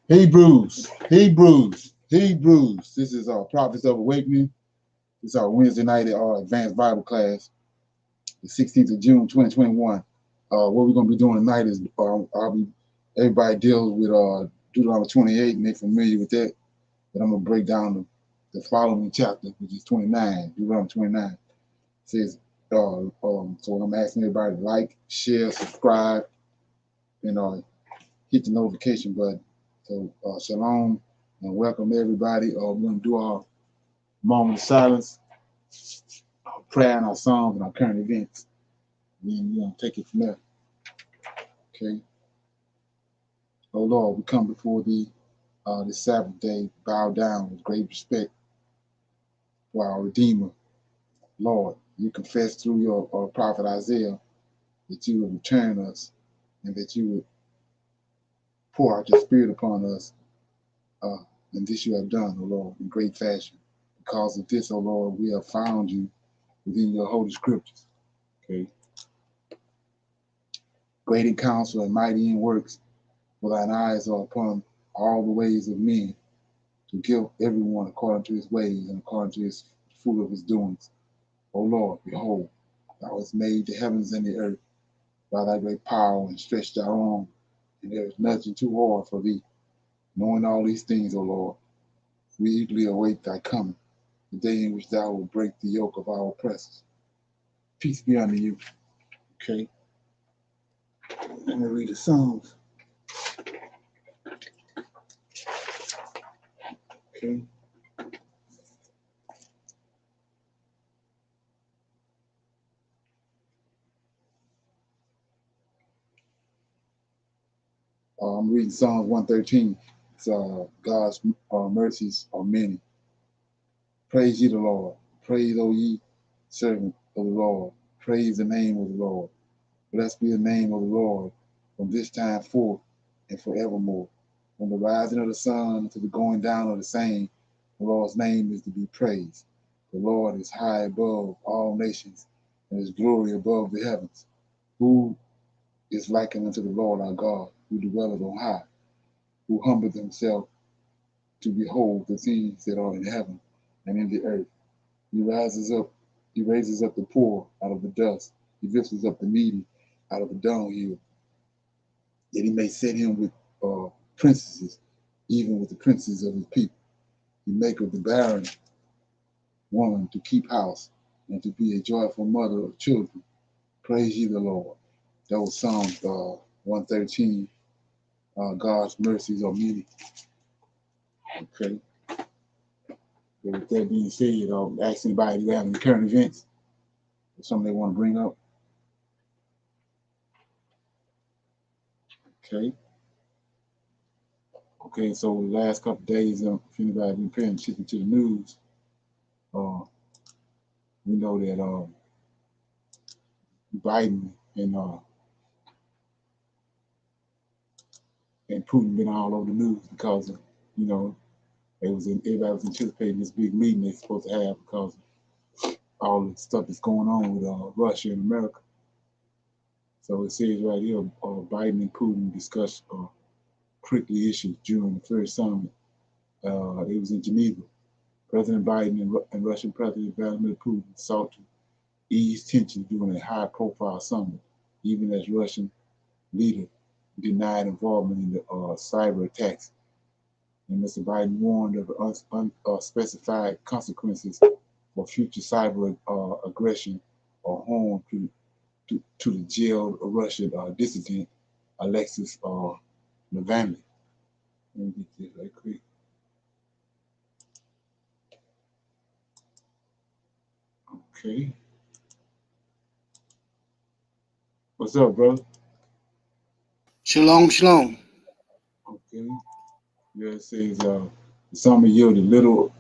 Hebrews. This is our Prophets of Awakening. This is our Wednesday night at our advanced Bible class, the 16th of June, 2021. What we're going to be doing tonight is everybody deals with Deuteronomy 28, and they're familiar with that. But I'm going to break down the following chapter, which is 29, Deuteronomy 29. It says, so I'm asking everybody to like, share, subscribe, and hit the notification button. So shalom and welcome everybody. We're going to do our moment of silence, our prayer and our psalms and our current events. And we're going to take it from there. Okay. Oh Lord, we come before thee this Sabbath day, bow down with great respect for our Redeemer. Lord, you confess through your prophet Isaiah that you would return us and that you would pour out your spirit upon us. And this you have done, O Lord, in great fashion. Because of this, O Lord, we have found you within your holy scriptures. Okay. Great in counsel and mighty in works, for thine eyes are upon all the ways of men, to give everyone according to his ways and according to his fruit of his doings. O Lord, behold, thou hast made the heavens and the earth by thy great power and stretched thy arm, and there is nothing too hard for thee. Knowing all these things, O Lord, we eagerly await thy coming, the day in which thou wilt break the yoke of our oppressors. Peace be unto you. Okay. Let me read the Psalms. Okay. I'm reading Psalms 113. It's God's mercies are many. Praise ye the Lord. Praise, O ye servant of the Lord. Praise the name of the Lord. Blessed be the name of the Lord from this time forth and forevermore. From the rising of the sun to the going down of the same, the Lord's name is to be praised. The Lord is high above all nations, and his glory above the heavens. Who is likened unto the Lord our God, who dwelleth on high, who humbleth himself to behold the things that are in heaven and in the earth. He raises up the poor out of the dust. He lifts up the needy out of the dunghill, that he may set him with princesses, even with the princes of his people. He maketh the barren woman to keep house, and to be a joyful mother of children. Praise ye the Lord. That was Psalms 113. God's mercies are many. Okay. But with that being said, ask anybody if they have any current events or something they want to bring up. Okay. Okay, so the last couple of days, if anybody been paying attention to the news, we know that Biden and Putin been all over the news because of, everybody was anticipating this big meeting they're supposed to have because of all the stuff that's going on with Russia and America. So it says right here, Biden and Putin discussed prickly issues during the first summit. It was in Geneva. President Biden and Russian President Vladimir Putin sought to ease tensions during a high-profile summit, even as Russian leader denied involvement in the cyber attacks. And Mr. Biden warned of unspecified consequences for future cyber aggression or harm to the jailed Russian dissident Alexis Navalny. Let me get this right quick. Okay. What's up, bro? Shalom, shalom. Okay. Yeah, it says some yielded little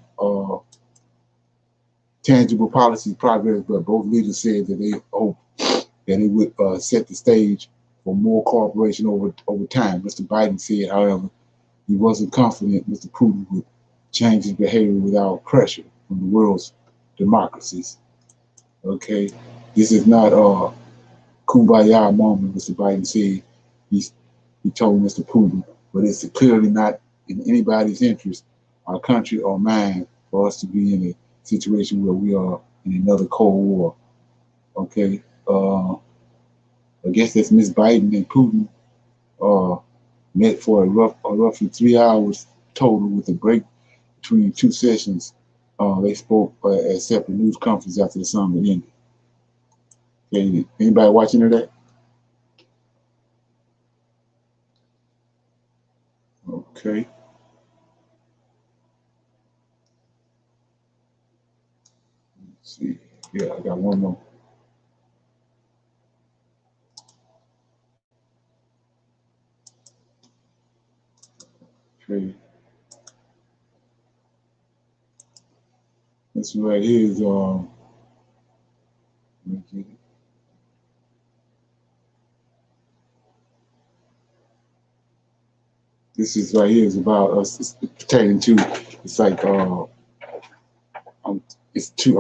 tangible policy progress, but both leaders said that they hope that it would set the stage for more cooperation over time. Mr. Biden said, however, he wasn't confident Mr. Putin would change his behavior without pressure from the world's democracies. Okay, this is not kumbaya moment, Mr. Biden said. He told Mr. Putin but it's clearly not in anybody's interest, our country or mine, for us to be in a situation where we are in another Cold War. Okay, I guess that's Miss Biden and Putin met for roughly 3 hours total, with a break between two sessions. They spoke at separate news conferences after the summit ended. Okay, anybody watching that? Okay. Let's see. Yeah, I got one more. Okay. This right here is let me get it. This is right here is about us. It's pertaining to. It's like I'm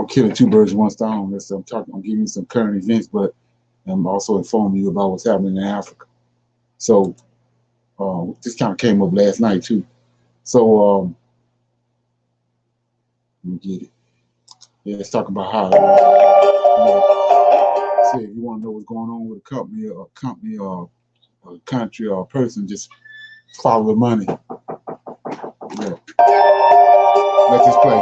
killing two birds with one stone. I'm giving you some current events, but I'm also informing you about what's happening in Africa. So this kind of came up last night too. So let me get it. Yeah, let's talk about how. Say if you want to know what's going on with a company or a country or a person, just follow the money. Yeah. Let this play.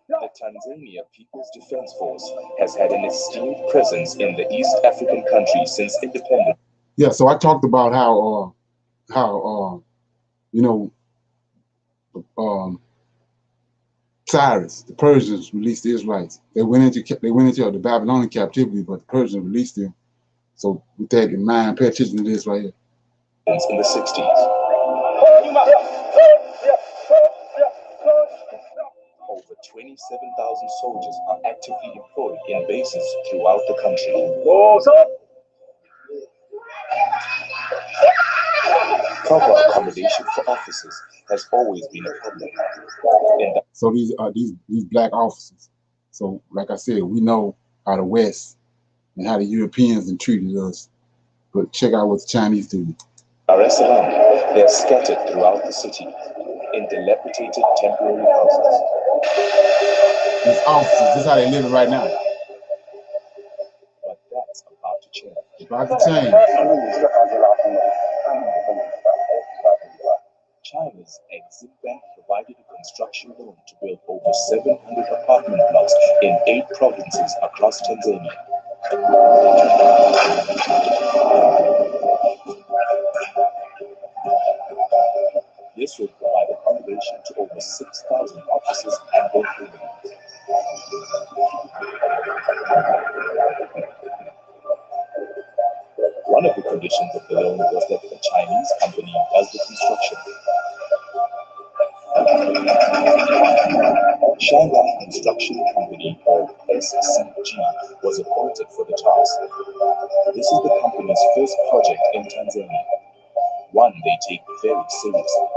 The Tanzania People's Defense Force has had an esteemed presence in the East African country since independence. Yeah, so I talked about how Cyrus, the Persians released the Israelites. They went into the Babylonian captivity, but the Persians released them. So with that in mind, pay attention to this right here. In the 60s. Over 27,000 soldiers are actively employed in bases throughout the country. Proper accommodation for officers has always been a problem. So these are these black officers. So like I said, we know how the West and how the Europeans have treated us. But check out what the Chinese do. Dar es Salaam, they are scattered throughout the city in dilapidated temporary houses. These officers, this is how they're living right now. But that's about to change. It's about to change. China's Exim Bank provided a construction loan to build over 700 apartment blocks in 8 provinces across Tanzania. This will provide accommodation to over 6,000 officers and their families. One of the conditions of the loan was that the Chinese company does the construction. Shanghai Construction Company, or SCG, was appointed for the task. This is the company's first project in Tanzania, one they take very seriously.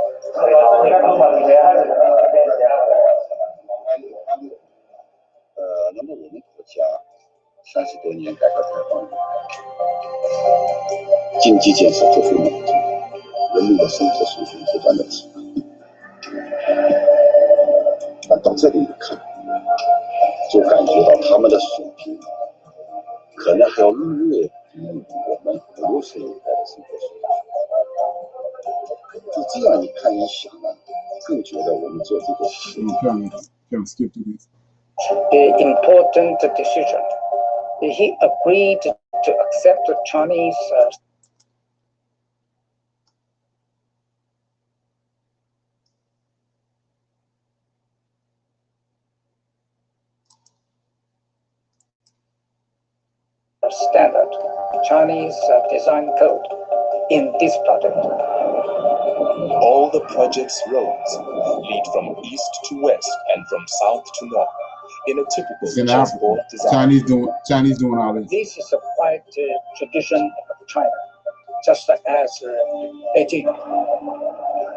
Kind of skip through this. Important decision. He agreed to accept the Chinese standard, Chinese design code in this project. All the project's roads lead from east to west and from south to north in a typical chessboard design. Chinese doing all this. This is a quite tradition of China, just as Beijing.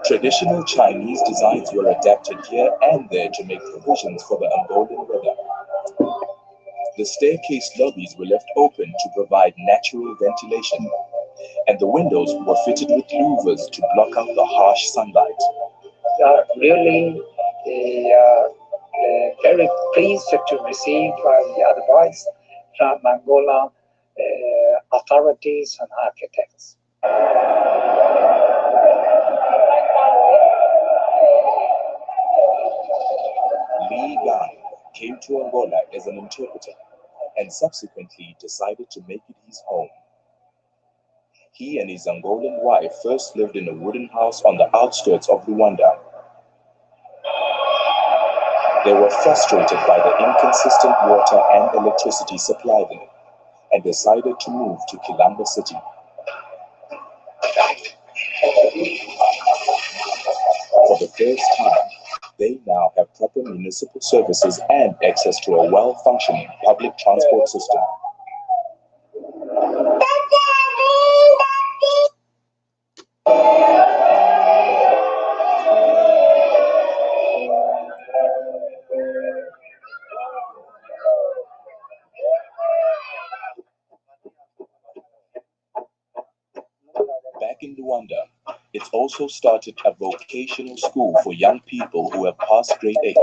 Traditional Chinese designs were adapted here and there to make provisions for the Angolan weather. The staircase lobbies were left open to provide natural ventilation, and the windows were fitted with louvers to block out the harsh sunlight. Really very pleased to receive the advice from Angola authorities and architects. Li Gan came to Angola as an interpreter and subsequently decided to make it his home. He and his Angolan wife first lived in a wooden house on the outskirts of Luanda. They were frustrated by the inconsistent water and electricity supply there and decided to move to Quilamba City. For the first time, they now have proper municipal services and access to a well-functioning public transport system. Back in Luanda, it's also started a vocational school for young people who have passed grade 8.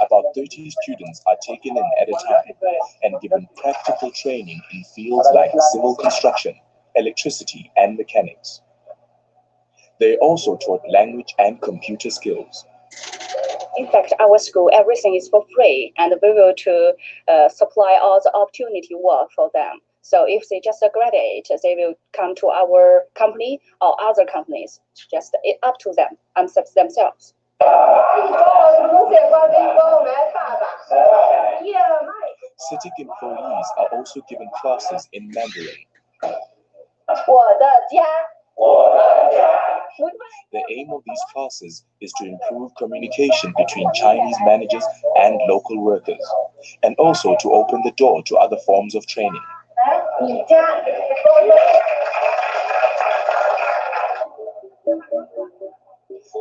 About 30 students are taken in at a time and given practical training in fields like civil construction, electricity, and mechanics. They also taught language and computer skills. In fact, our school, everything is for free, and we will supply all the opportunity work for them. So if they just graduate, they will come to our company or other companies. Just up to them and themselves. CITIC employees are also given classes in Mandarin. The aim of these classes is to improve communication between Chinese managers and local workers, and also to open the door to other forms of training.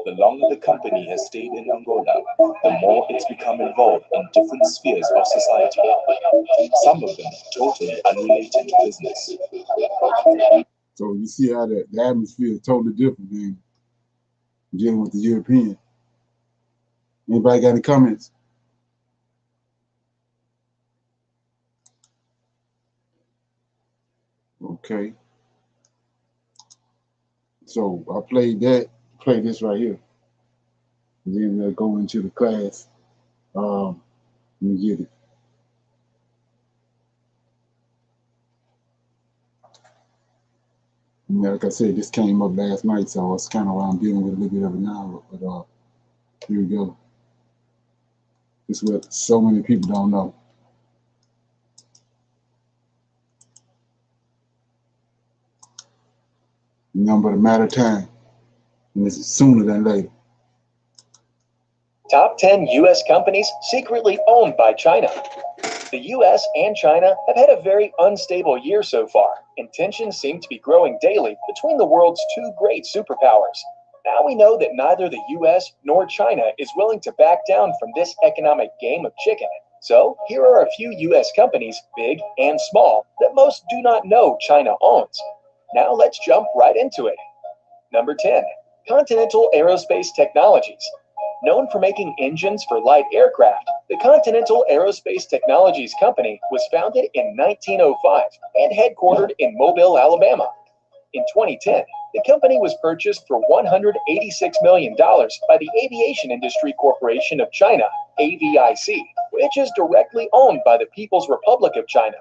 The longer the company has stayed in Angola, the more it's become involved in different spheres of society, some of them totally unrelated to business. So you see how the atmosphere is totally different than dealing with the European. Anybody got any comments? Okay. So I played this right here. And then we'll go into the class. Let me get it. Like I said, this came up last night, so it's kind of why I'm dealing with a little bit of it now. But here we go. This is what so many people don't know. But a matter of time, and it's sooner than later. Top 10 U.S. companies secretly owned by China. The U.S. and China have had a very unstable year so far, and tensions seem to be growing daily between the world's two great superpowers. Now we know that neither the U.S. nor China is willing to back down from this economic game of chicken. So here are a few U.S. companies, big and small, that most do not know China owns. Now let's jump right into it. Number 10, Continental Aerospace Technologies. Known for making engines for light aircraft, the Continental Aerospace Technologies Company was founded in 1905 and headquartered in Mobile, Alabama. In 2010, The company was purchased for $186 million by the Aviation Industry Corporation of China, AVIC, which is directly owned by the People's Republic of China.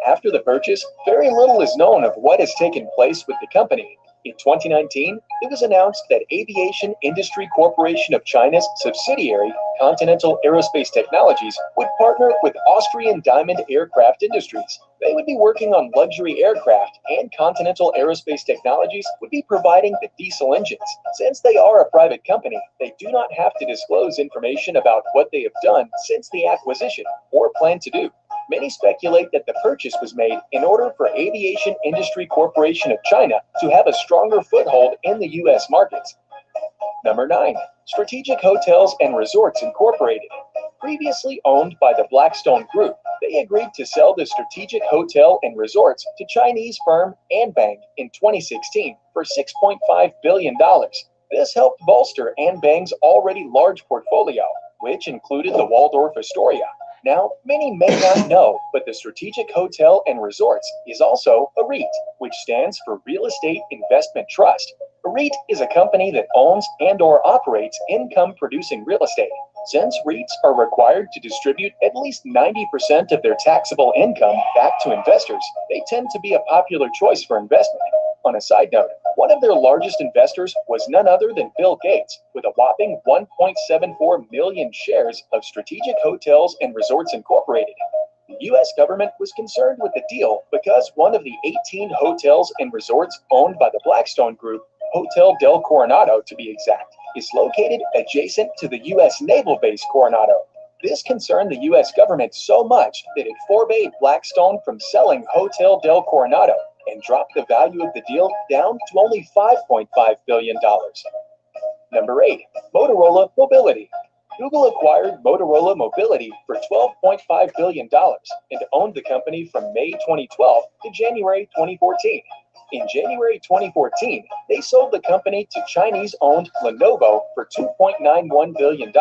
After the purchase, very little is known of what has taken place with the company. In 2019, it was announced that Aviation Industry Corporation of China's subsidiary, Continental Aerospace Technologies, would partner with Austrian Diamond Aircraft Industries. They would be working on luxury aircraft, and Continental Aerospace Technologies would be providing the diesel engines. Since they are a private company, they do not have to disclose information about what they have done since the acquisition or plan to do. Many speculate that the purchase was made in order for Aviation Industry Corporation of China to have a stronger foothold in the U.S. markets. Number 9. Strategic Hotels and Resorts Incorporated. Previously owned by the Blackstone Group, they agreed to sell the Strategic Hotel and Resorts to Chinese firm Anbang in 2016 for $6.5 billion. This helped bolster Anbang's already large portfolio, which included the Waldorf Astoria. Now, many may not know, but the Strategic Hotel and Resorts is also a REIT, which stands for Real Estate Investment Trust. A REIT is a company that owns and/or operates income-producing real estate. Since REITs are required to distribute at least 90% of their taxable income back to investors, they tend to be a popular choice for investment. On a side note, one of their largest investors was none other than Bill Gates, with a whopping 1.74 million shares of Strategic Hotels and Resorts Incorporated. The U.S. government was concerned with the deal because one of the 18 hotels and resorts owned by the Blackstone Group, Hotel del Coronado to be exact, is located adjacent to the U.S. Naval Base Coronado. This concerned the U.S. government so much that it forbade Blackstone from selling Hotel del Coronado and dropped the value of the deal down to only $5.5 billion. Number 8. Motorola Mobility. Google acquired Motorola Mobility for $12.5 billion and owned the company from May 2012 to January 2014. In January 2014, they sold the company to Chinese-owned Lenovo for $2.91 billion.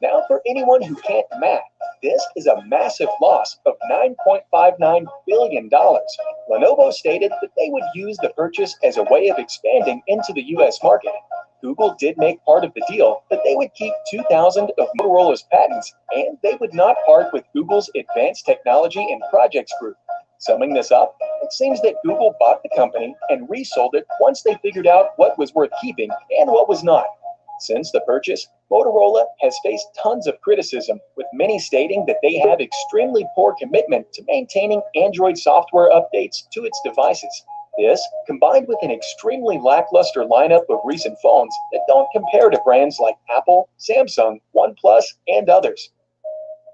Now, for anyone who can't math, this is a massive loss of $9.59 billion. Lenovo stated that they would use the purchase as a way of expanding into the U.S. market. Google did make part of the deal that they would keep 2,000 of Motorola's patents, and they would not part with Google's Advanced Technology and Projects Group. Summing this up, it seems that Google bought the company and resold it once they figured out what was worth keeping and what was not. Since the purchase, Motorola has faced tons of criticism, with many stating that they have extremely poor commitment to maintaining Android software updates to its devices. This, combined with an extremely lackluster lineup of recent phones that don't compare to brands like Apple, Samsung, OnePlus, and others.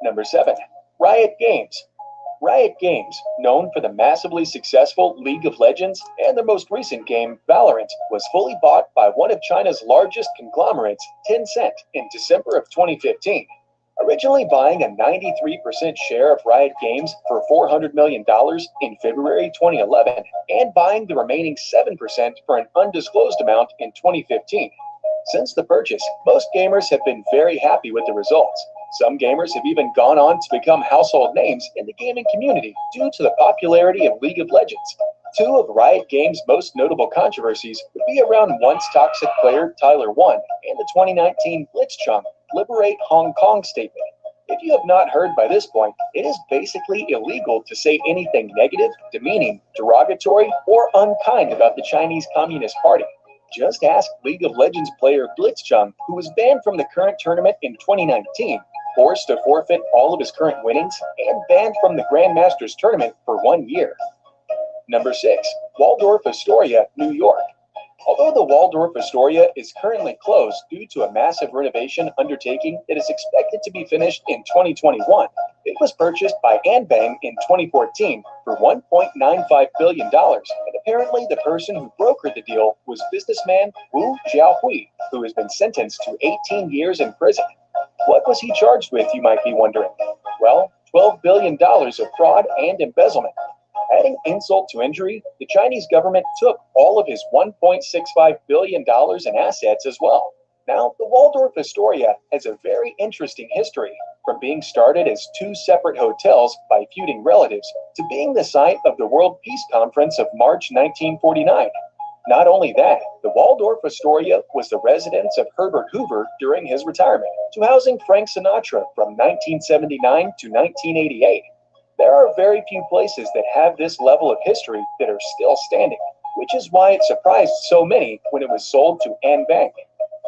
Number 7. Riot Games. Riot Games, known for the massively successful League of Legends and their most recent game, Valorant, was fully bought by one of China's largest conglomerates, Tencent, in December of 2015. Originally buying a 93% share of Riot Games for $400 million in February 2011, and buying the remaining 7% for an undisclosed amount in 2015. Since the purchase, most gamers have been very happy with the results. Some gamers have even gone on to become household names in the gaming community due to the popularity of League of Legends. Two of Riot Games' most notable controversies would be around once toxic player Tyler 1 and the 2019 Blitzchung Liberate Hong Kong statement. If you have not heard by this point, it is basically illegal to say anything negative, demeaning, derogatory, or unkind about the Chinese Communist Party. Just ask League of Legends player Blitzchung, who was banned from the current tournament in 2019, forced to forfeit all of his current winnings, and banned from the Grandmasters tournament for 1 year. Number 6. Waldorf Astoria, New York. Although the Waldorf Astoria is currently closed due to a massive renovation undertaking that is expected to be finished in 2021, it was purchased by Anbang in 2014 for $1.95 billion, and apparently the person who brokered the deal was businessman Wu Jiahui, who has been sentenced to 18 years in prison. What was he charged with, you might be wondering? Well, $12 billion of fraud and embezzlement. Adding insult to injury, the Chinese government took all of his $1.65 billion in assets as well. Now, the Waldorf Astoria has a very interesting history, from being started as two separate hotels by feuding relatives to being the site of the World Peace Conference of March 1949. Not only that, the Waldorf Astoria was the residence of Herbert Hoover during his retirement, to housing Frank Sinatra from 1979 to 1988. There are very few places that have this level of history that are still standing, which is why it surprised so many when it was sold to Ann Bank.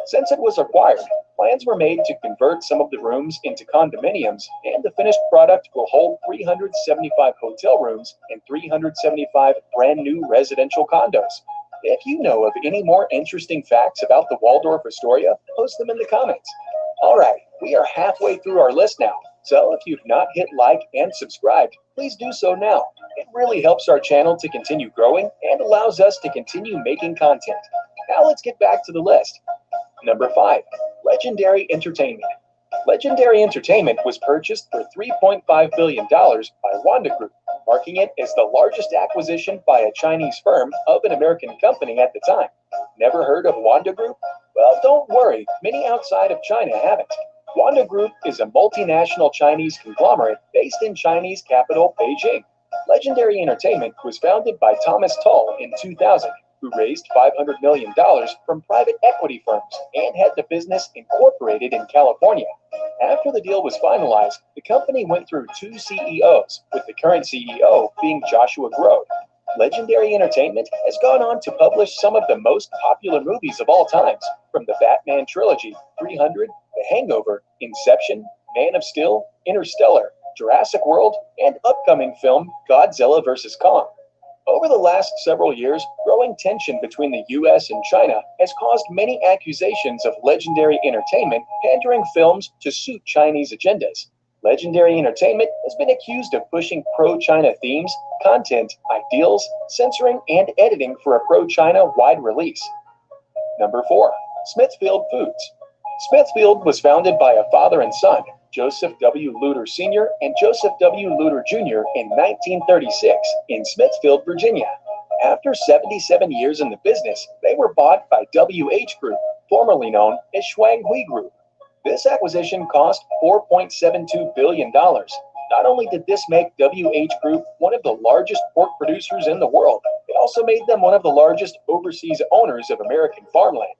Since it was acquired, plans were made to convert some of the rooms into condominiums, and the finished product will hold 375 hotel rooms and 375 brand new residential condos. If you know of any more interesting facts about the Waldorf Astoria, post them in the comments. All right, we are halfway through our list now, so if you've not hit like and subscribed, please do so now. It really helps our channel to continue growing and allows us to continue making content. Now let's get back to the list. Number 5. Legendary Entertainment. Legendary Entertainment was purchased for $3.5 billion by Wanda Group, marking it as the largest acquisition by a Chinese firm of an American company at the time. Never heard of Wanda Group? Well, don't worry, many outside of China haven't. Wanda Group is a multinational Chinese conglomerate based in Chinese capital Beijing. Legendary Entertainment was founded by Thomas Tull in 2000, who raised $500 million from private equity firms and had the business incorporated in California. After the deal was finalized, the company went through 2 CEOs, with the current CEO being Joshua Grode. Legendary Entertainment has gone on to publish some of the most popular movies of all times, from the Batman trilogy, 300, The Hangover, Inception, Man of Steel, Interstellar, Jurassic World, and upcoming film Godzilla vs. Kong. Over the last several years, growing tension between the US and China has caused many accusations of Legendary Entertainment pandering films to suit Chinese agendas. Legendary Entertainment has been accused of pushing pro-China themes, content, ideals, censoring, and editing for a pro-China wide release. Number 4. Smithfield Foods. Smithfield was founded by a father and son, Joseph W. Luter Sr. and Joseph W. Luter Jr. in 1936 in Smithfield, Virginia. After 77 years in the business, they were bought by WH Group, formerly known as Shuanghui Group. This acquisition cost $4.72 billion. Not only did this make WH Group one of the largest pork producers in the world, it also made them one of the largest overseas owners of American farmland.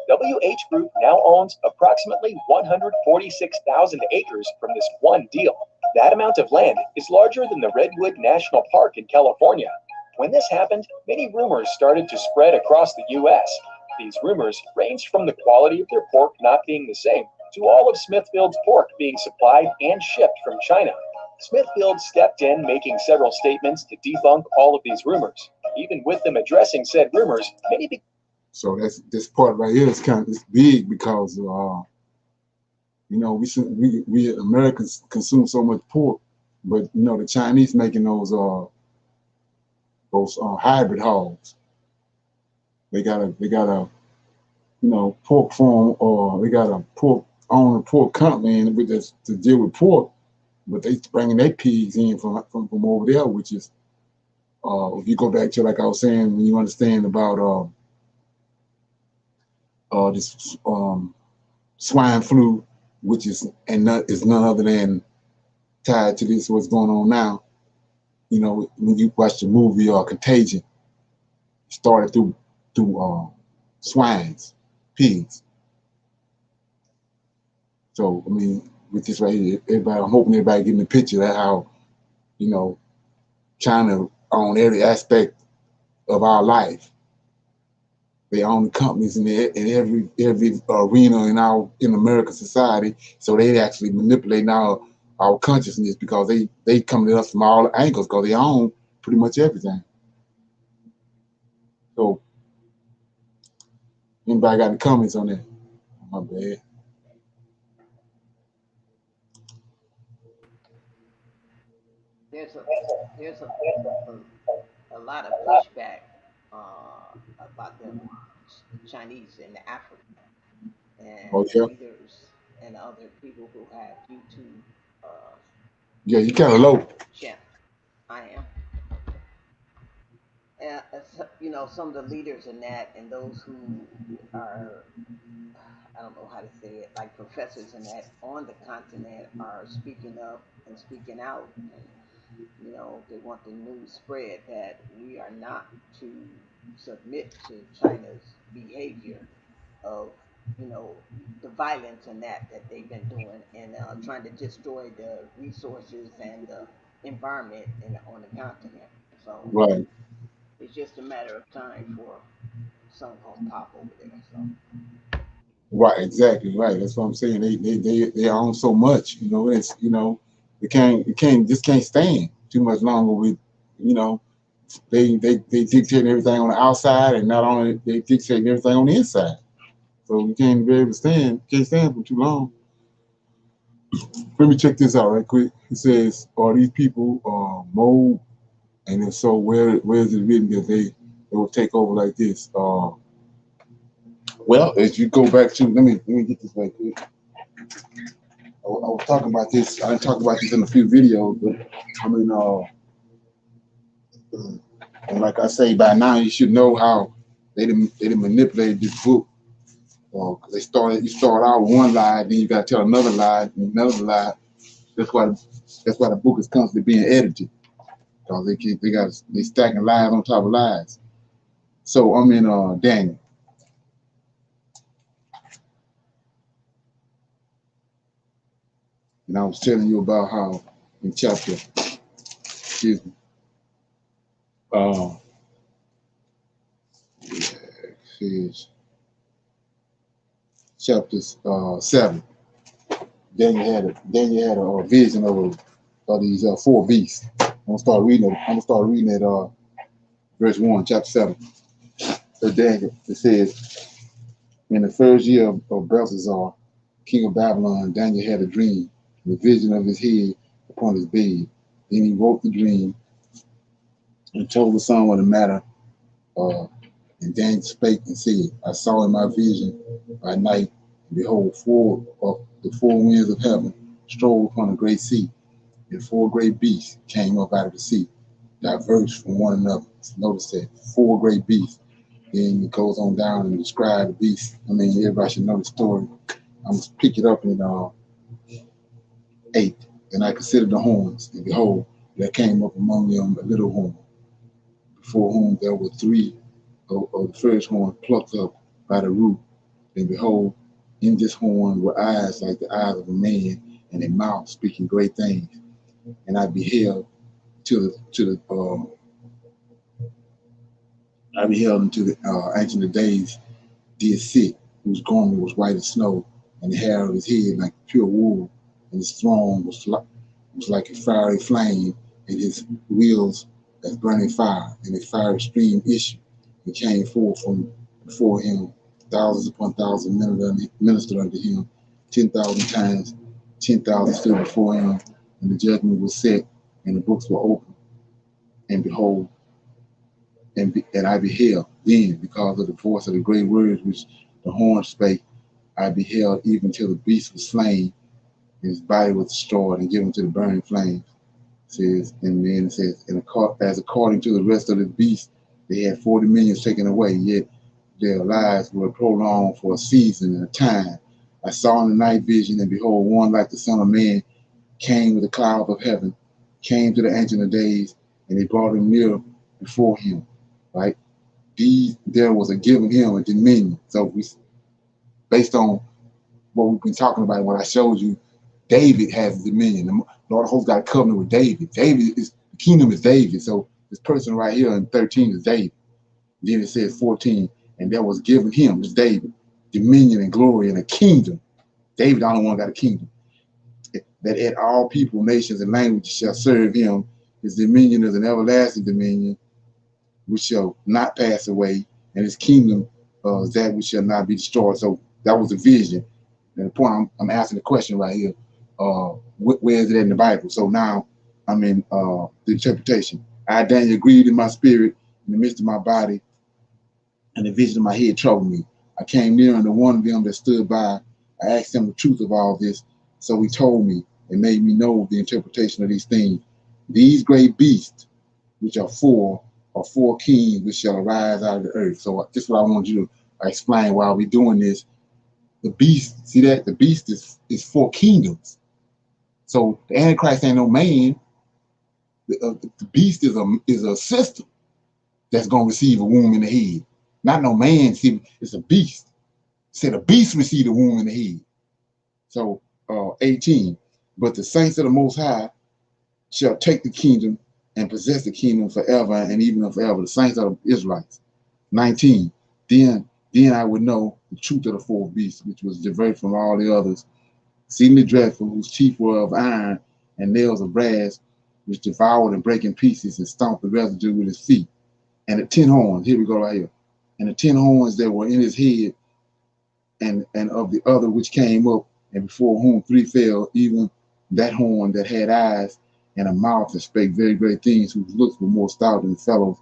WH Group now owns approximately 146,000 acres from this one deal. That amount of land is larger than the Redwood National Park in California. When this happened, many rumors started to spread across the U.S. These rumors ranged from the quality of their pork not being the same to all of Smithfield's pork being supplied and shipped from China. Smithfield stepped in, making several statements to debunk all of these rumors. Even with them addressing said rumors, many So that's this part right here is it's big because we Americans consume so much pork, but the Chinese making those hybrid hogs. They got a pork farm, or they got a pork company and with this to deal with pork, but they bringing their pigs in from over there, which is if you go back to, like I was saying, when you understand about this swine flu, which is none other than tied to this what's going on now. When you watch the movie Contagion, it started through pigs. So I mean, with this right here, I'm hoping everybody getting the picture of how China own every aspect of our life. They own companies in every arena in American society. So they actually manipulating our consciousness, because they come to us from all angles, because they own pretty much everything. So anybody got any comments on that? My bad. There's a lot of pushback about them Chinese in Africa, and Oh the yeah. leaders and other people who have YouTube Yeah, you kind of low. channel. I am. And some of the leaders in that, and those who are, I don't know how to say it, like professors in that on the continent, are speaking up and speaking out, and they want the news spread that we are not to submit to China's behavior of, you know, the violence and that they've been doing, and trying to destroy the resources and the environment on the continent. So Right. it's just a matter of time for something gonna pop over there. So Right, exactly, right. That's what I'm saying. They own so much, you know. It's, you know, just can't stand too much longer with, you know, they dictate everything on the outside, and not only they dictate everything on the inside. So you can't be able to can't stand for too long. Let me check this out right quick. It says, are these people mold? And if so, where is it written that they will take over like this? Well, as you go back to, let me get this right quick. I was talking about this. I didn't talk about this in a few videos, but I mean, and like I say, by now you should know how they didn't manipulate this book. Cause you start out with one lie, then you got to tell another lie, and another lie. That's why the book is constantly being edited, because they stacking lies on top of lies. So I'm in Daniel, and I was telling you about how in chapter, excuse me, uh, is chapter 7. Daniel had a vision of these four beasts. I'm gonna start reading it. I'm gonna start reading it. Verse 1, chapter 7. So Daniel, it says, in the first year of Belshazzar, king of Babylon, Daniel had a dream, the vision of his head upon his bed. Then he wrote the dream and told the son of the matter. Uh, and Daniel spake and said, I saw in my vision by night, and behold, four of the four winds of heaven strode upon a great sea, and four great beasts came up out of the sea, diverse from one another. Notice that, four great beasts. Then it goes on down and describe the beast. I mean, everybody should know the story. I'm going to pick it up in 8. And I considered the horns, and behold, there came up among them a little horn, before whom there were 3 of the first horn plucked up by the root. And behold, in this horn were eyes like the eyes of a man, and a mouth speaking great things. And I beheld into the ancient of days did sit, whose garment was white as snow, and the hair of his head like pure wool, and his throne was like a fiery flame, and his wheels as burning fire, and a fiery stream issued and came forth from before him. Thousands upon thousands ministered unto him. 10,000 times 10,000 stood before him, and the judgment was set, and the books were opened. And behold, and I beheld then, because of the voice of the great words which the horn spake, I beheld even till the beast was slain, and his body was destroyed and given to the burning flames. It says, and then it says, and as according to the rest of the beasts, they had 40 millions taken away, yet their lives were prolonged for a season and a time. I saw in the night vision, and behold, one like the Son of Man came with the clouds of heaven, came to the Ancient of Days, and they brought him near before him. Right? There was a given him a dominion. So based on what we've been talking about, what I showed you, David has dominion. The Lord of hosts got a covenant with David. The kingdom is David. So this person right here in 13 is David. Then it says 14, and there was given him, this David, dominion and glory and a kingdom. David the only one got a kingdom. That at all people, nations, and languages shall serve him. His dominion is an everlasting dominion which shall not pass away, and his kingdom is that which shall not be destroyed. So that was the vision. And the point I'm asking the question right here, where is it in the Bible? So now I'm in the interpretation. I, Daniel, agreed in my spirit, in the midst of my body, and the vision of my head troubled me. I came near unto one of them that stood by. I asked him the truth of all this. So he told me and made me know the interpretation of these things. These great beasts, which are four kings which shall arise out of the earth. So this is what I want you to explain while we're doing this. The beast, see that? The beast is 4 kingdoms. So the Antichrist ain't no man. The beast is a system. that's going to receive a wound in the head. Not no man, see, it's a beast. It said a beast receive a wound in the head. So 18, but the saints of the Most High shall take the kingdom and possess the kingdom forever and even forever. The saints of the Israelites. 19, then I would know the truth of the fourth beast, which was diverse from all the others, exceedingly dreadful, whose teeth were of iron and nails of brass, which devoured and brake in pieces and stomped the residue with his feet. And the 10 horns, here we go right here. And the 10 horns that were in his head, and of the other which came up, and before whom 3 fell, even that horn that had eyes and a mouth that spake very great things, whose looks were more stout than the fellows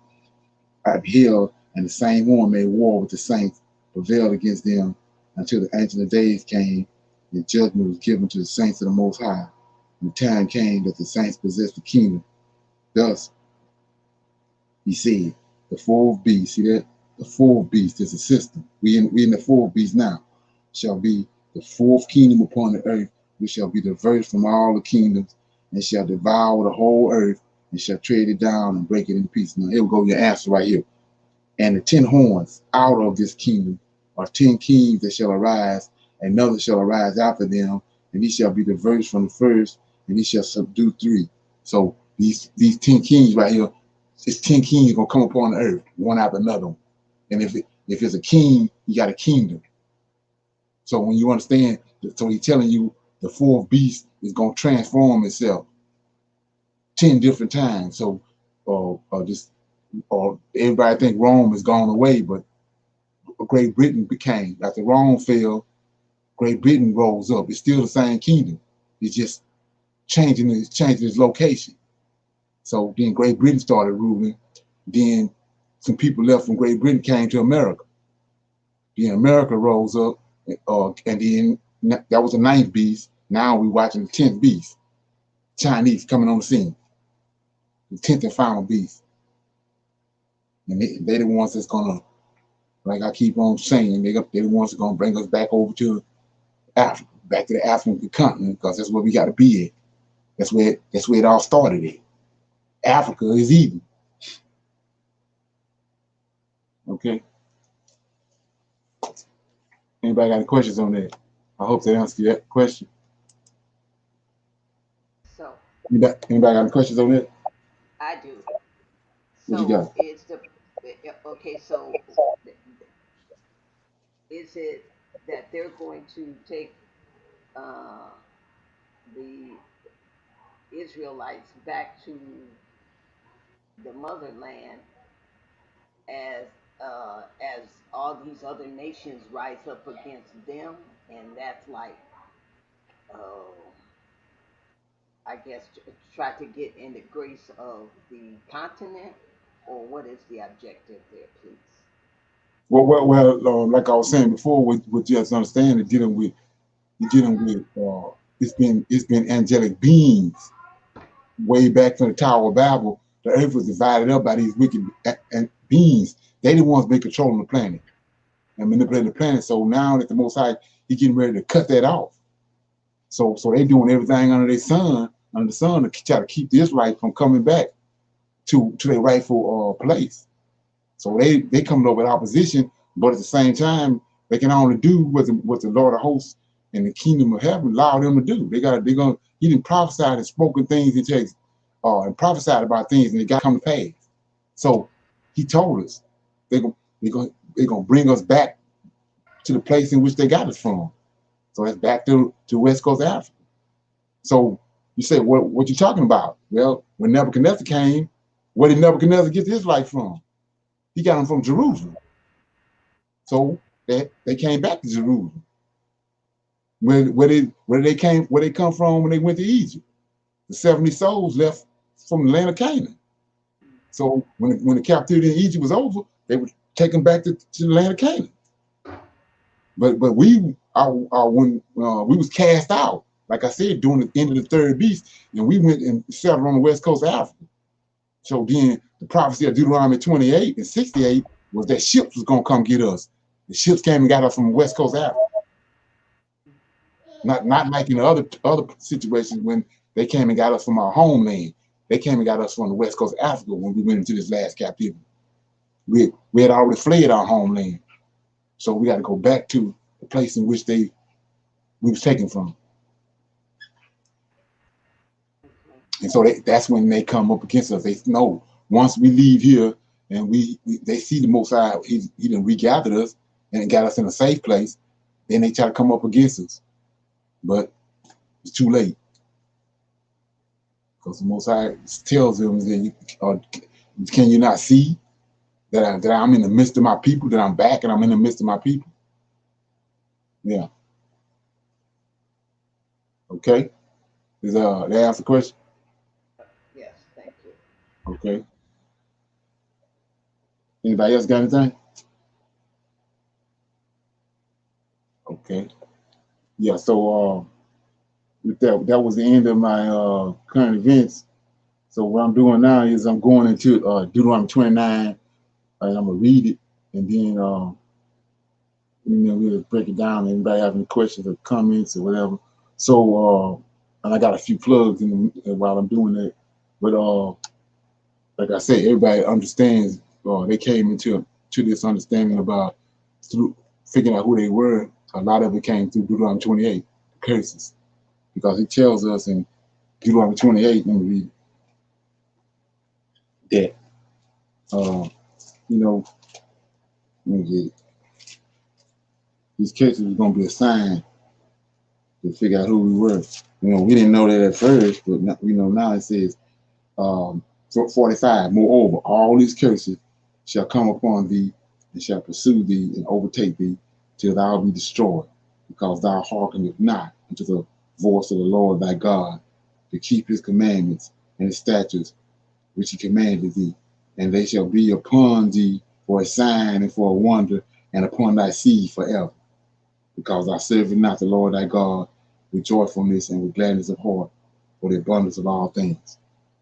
I beheld, and the same horn made war with the saints, prevailed against them until the ancient of days came, and judgment was given to the saints of the Most High. And the time came that the saints possessed the kingdom. Thus, he said, the fourth beast, see that? The fourth beast is a system. We in the fourth beast now, shall be the fourth kingdom upon the earth, which shall be diverse from all the kingdoms, and shall devour the whole earth, and shall tread it down and break it in pieces. Now here we go, your answer right here. And the 10 horns out of this kingdom are 10 kings that shall arise, and another shall arise after them, and he shall be diverse from the first, and he shall subdue 3. So these 10 kings right here, it's 10 kings gonna come upon the earth, one after another. And if it's a king, you got a kingdom. So when you understand, so he's telling you the fourth beast is gonna transform itself 10 different times. So everybody think Rome has gone away, but Great Britain became, after Rome fell, Great Britain rose up. It's still the same kingdom. It's just changing its location. So then Great Britain started ruling. Then some people left from Great Britain came to America. Then America rose up, and then that was the 9th beast. Now we're watching the 10th beast. Chinese coming on the scene. The 10th and final beast. And they're the ones that's gonna, like I keep on saying, they're the ones that's gonna bring us back over to Africa, back to the African continent, because that's where we got to be at. That's where it all started at. Africa is Eden. Okay. Anybody got any questions on that? I hope that answers that question. So Anybody got any questions on that? I do. What you So got? is the okay? So is it that they're going to take uh, the Israelites back to the motherland as all these other nations rise up against them, and that's like, oh, I guess try to get in the grace of the continent, or what is the objective there, please? Well, like I was saying before, with just understanding, it's been angelic beings way back from the Tower of Babel. The earth was divided up by these wicked beings. They the ones been controlling the planet and manipulating the planet. So now that the Most High, He getting ready to cut that off. So they doing everything under the sun to try to keep the Israelites from coming back to their rightful place. So they coming up with opposition, but at the same time, they can only do what the Lord of hosts and the kingdom of heaven allow them to do. He didn't prophesied and spoken things into and prophesied about things, and they got to come to pass. So he told us they're gonna bring us back to the place in which they got us from. So that's back to West Coast Africa. So you say, what you talking about? Well, when Nebuchadnezzar came, where did Nebuchadnezzar get his life from? He got them from Jerusalem. So they came back to Jerusalem. Where they come from when they went to Egypt. The 70 souls left from the land of Canaan. So when the captivity in Egypt was over, they would take them back to the land of Canaan. But when we was cast out, like I said, during the end of the third beast, and we went and settled on the west coast of Africa. So then the prophecy of Deuteronomy 28 and 68 was that ships was gonna come get us. The ships came and got us from the west coast of Africa. Not like in the other situations when they came and got us from our homeland. They came and got us from the west coast of Africa when we went into this last captivity. We had already fled our homeland. So we got to go back to the place in which we was taken from. Okay. And so that's when they come up against us. They know once we leave here and they see the Most High, he done regathered us and got us in a safe place, then they try to come up against us. But it's too late. Because the Most High tells them that can you not see that I'm in the midst of my people, that I'm back and I'm in the midst of my people? Yeah. Okay. Is that answer the question? Yes, thank you. Okay. Anybody else got anything? Okay. Yeah, so with that was the end of my current events. So what I'm doing now is I'm going into Deuteronomy 29, and I'm gonna read it, and then we'll break it down. Anybody have any questions or comments or whatever? So and I got a few plugs while I'm doing that, but like I said, everybody understands. They came into this understanding about through figuring out who they were. A lot of it came through Deuteronomy 28, curses, because he tells us in Deuteronomy 28, let me read that. You know, let me get it. These cases were going to be a sign to figure out who we were. We didn't know that at first, but now it says, 45, moreover, all these curses shall come upon thee and shall pursue thee and overtake thee till thou be destroyed, because thou hearkenest not unto the voice of the Lord thy God to keep his commandments and his statutes which he commanded thee. And they shall be upon thee for a sign and for a wonder, and upon thy seed forever, because thou servest not the Lord thy God with joyfulness and with gladness of heart, for the abundance of all things.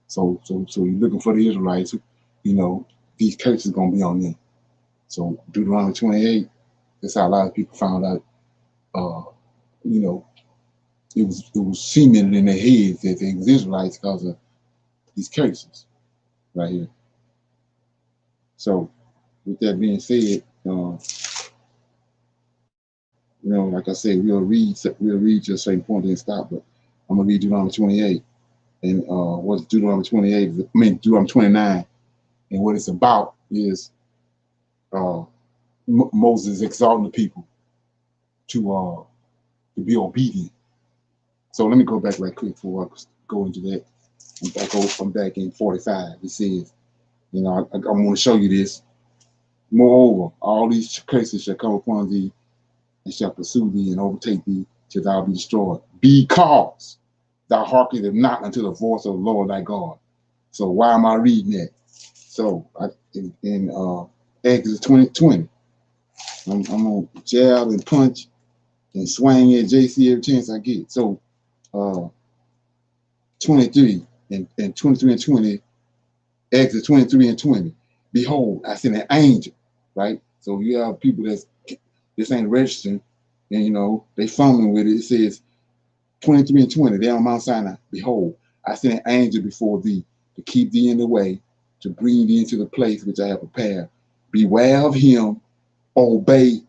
So you're looking for the Israelites, these curses are going to be on them. So Deuteronomy 28, that's how a lot of people found out, it was cemented in their heads that they was Israelites because of these curses right here. So with that being said, like I said, we'll read to a certain point and stop, but I'm gonna read Deuteronomy 28. And what's Deuteronomy 28? Deuteronomy 29. And what it's about is Moses exalting the people to be obedient. So let me go back right quick before I go into that. I'm back in 45. It says, I want to show you this. Moreover, all these curses shall come upon thee and shall pursue thee and overtake thee till thou be destroyed, because thou hearkenest not unto the voice of the Lord thy God. So why am I reading that? So in Exodus 20:20, I'm gonna jab and punch and swing at JC every chance I get. So 23 and 23 and 20, Exodus 23 and 20. Behold, I sent an angel, right? So you have people this ain't registering, and they fumbling with it. It says 23 and 20, they're on Mount Sinai. Behold, I sent an angel before thee to keep thee in the way, to bring thee into the place which I have prepared. Beware of him, obey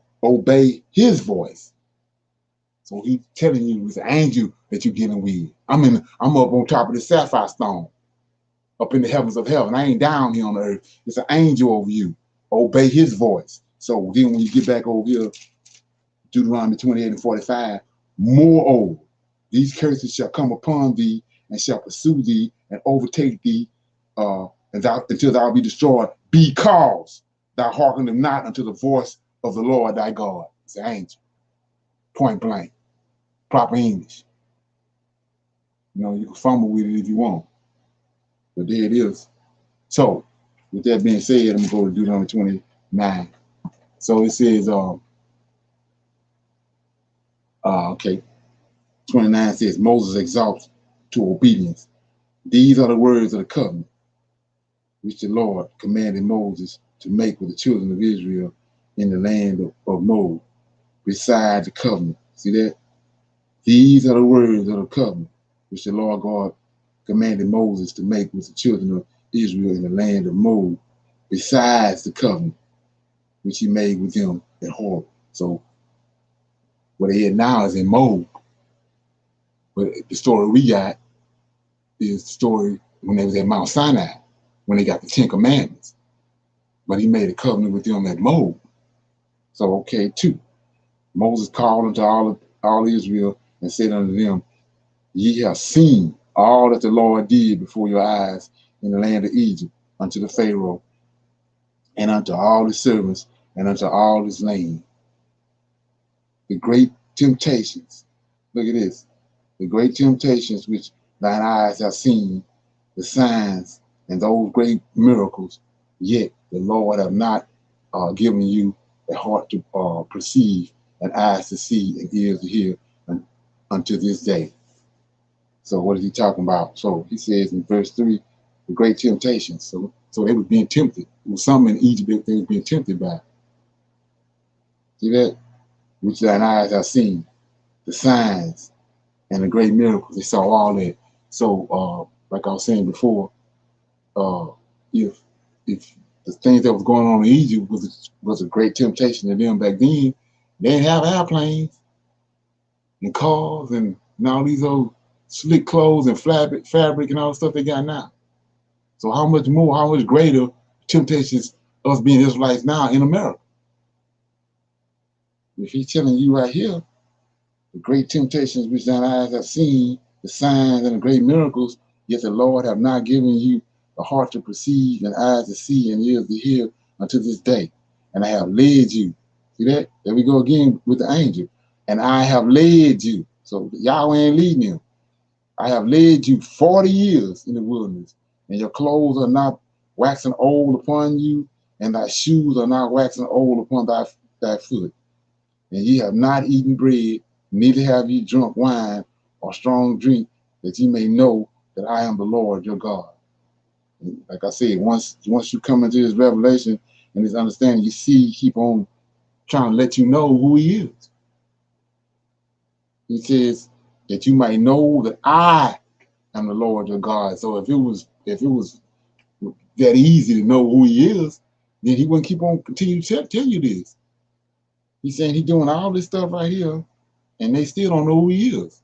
his voice. So he's telling you it's an angel that you're getting with. I'm up on top of the sapphire stone, up in the heavens of heaven. I ain't down here on the earth. It's an angel over you. Obey his voice. So then when you get back over here, Deuteronomy 28 and 45, moreover, these curses shall come upon thee and shall pursue thee and overtake thee until thou be destroyed, because thou hearkenest not unto the voice of the Lord thy God. It's an angel. Point blank. Proper English. You can fumble with it if you want. But there it is. So, with that being said, I'm going to go to Deuteronomy 29. So it says, okay, 29 says, Moses exalts to obedience. These are the words of the covenant which the Lord commanded Moses to make with the children of Israel in the land of Moab, beside the covenant. See that? These are the words of the covenant which the Lord God commanded Moses to make with the children of Israel in the land of Moab, besides the covenant which he made with them at Horeb. So what they had now is in mold. But the story we got is the story when they was at Mount Sinai, when they got the 10 Commandments. But he made a covenant with them at mold. So, okay, 2. Moses called unto all Israel and said unto them, ye have seen all that the Lord did before your eyes in the land of Egypt unto the Pharaoh and unto all his servants and unto all his land. The great temptations, look at this, the great temptations which thine eyes have seen, the signs and those great miracles, yet the Lord have not given you a heart to perceive and eyes to see and ears to hear unto this day. So what is he talking about? So he says in verse 3, the great temptations. So they were being tempted. It was something in Egypt they were being tempted by. See that? Which thine eyes have seen, the signs and the great miracles. They saw all that. So like I was saying before, if the things that was going on in Egypt was a great temptation to them back then, they didn't have airplanes and cars and all these old slick clothes and fabric and all the stuff they got now. So how much more, how much greater temptations us being Israelites now in America? If he's telling you right here, the great temptations which thine eyes have seen, the signs and the great miracles, yet the Lord have not given you a heart to perceive and eyes to see and ears to hear unto this day. And I have led you. See that? There we go again with the angel. And I have led you. So Yahweh ain't leading him. I have led you 40 years in the wilderness, and your clothes are not waxing old upon you, and thy shoes are not waxing old upon thy foot. And ye have not eaten bread, neither have ye drunk wine or strong drink, that ye may know that I am the Lord your God. And like I said, once you come into this revelation and this understanding, you see, he keep on trying to let you know who he is. He says that you might know that I am the Lord your God. So if it was that easy to know who he is, then he wouldn't keep on continue to tell you this. He's saying he's doing all this stuff right here, and they still don't know who he is.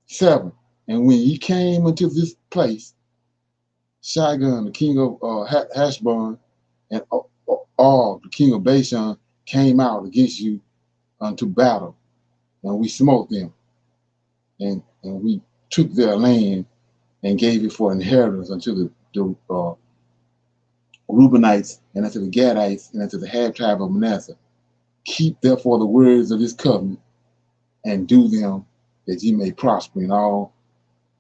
7. And when he came into this place, Shagun, the king of Hashbon, and Og, the king of Bashan, came out against you unto battle, and we smote them, and we took their land and gave it for inheritance unto the Reubenites and unto the Gadites and unto the half tribe of Manasseh. Keep therefore the words of this covenant and do them, that ye may prosper in all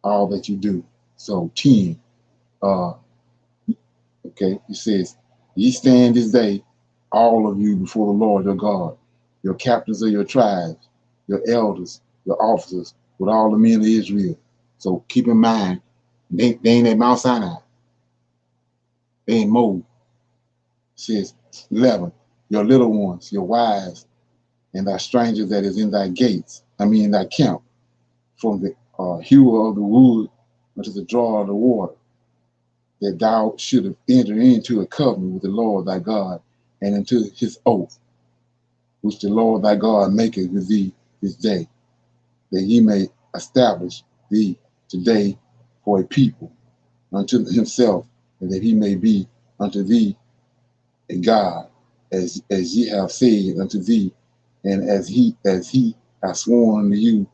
that you do. So 10, okay, it says, ye stand this day, all of you, before the Lord your God, your captains of your tribes, your elders, your officers, with all the men of Israel. So keep in mind, they ain't at Mount Sinai. They ain't Moab. It says 11, your little ones, your wives, and thy stranger that is in thy gates, in thy camp, from the hewer of the wood unto the drawer of the water, that thou shouldst enter into a covenant with the Lord thy God, and into his oath, which the Lord thy God maketh with thee this day, that he may establish thee today for a people unto himself, and that he may be unto thee a God, as ye have said unto thee, and as he hath sworn to you,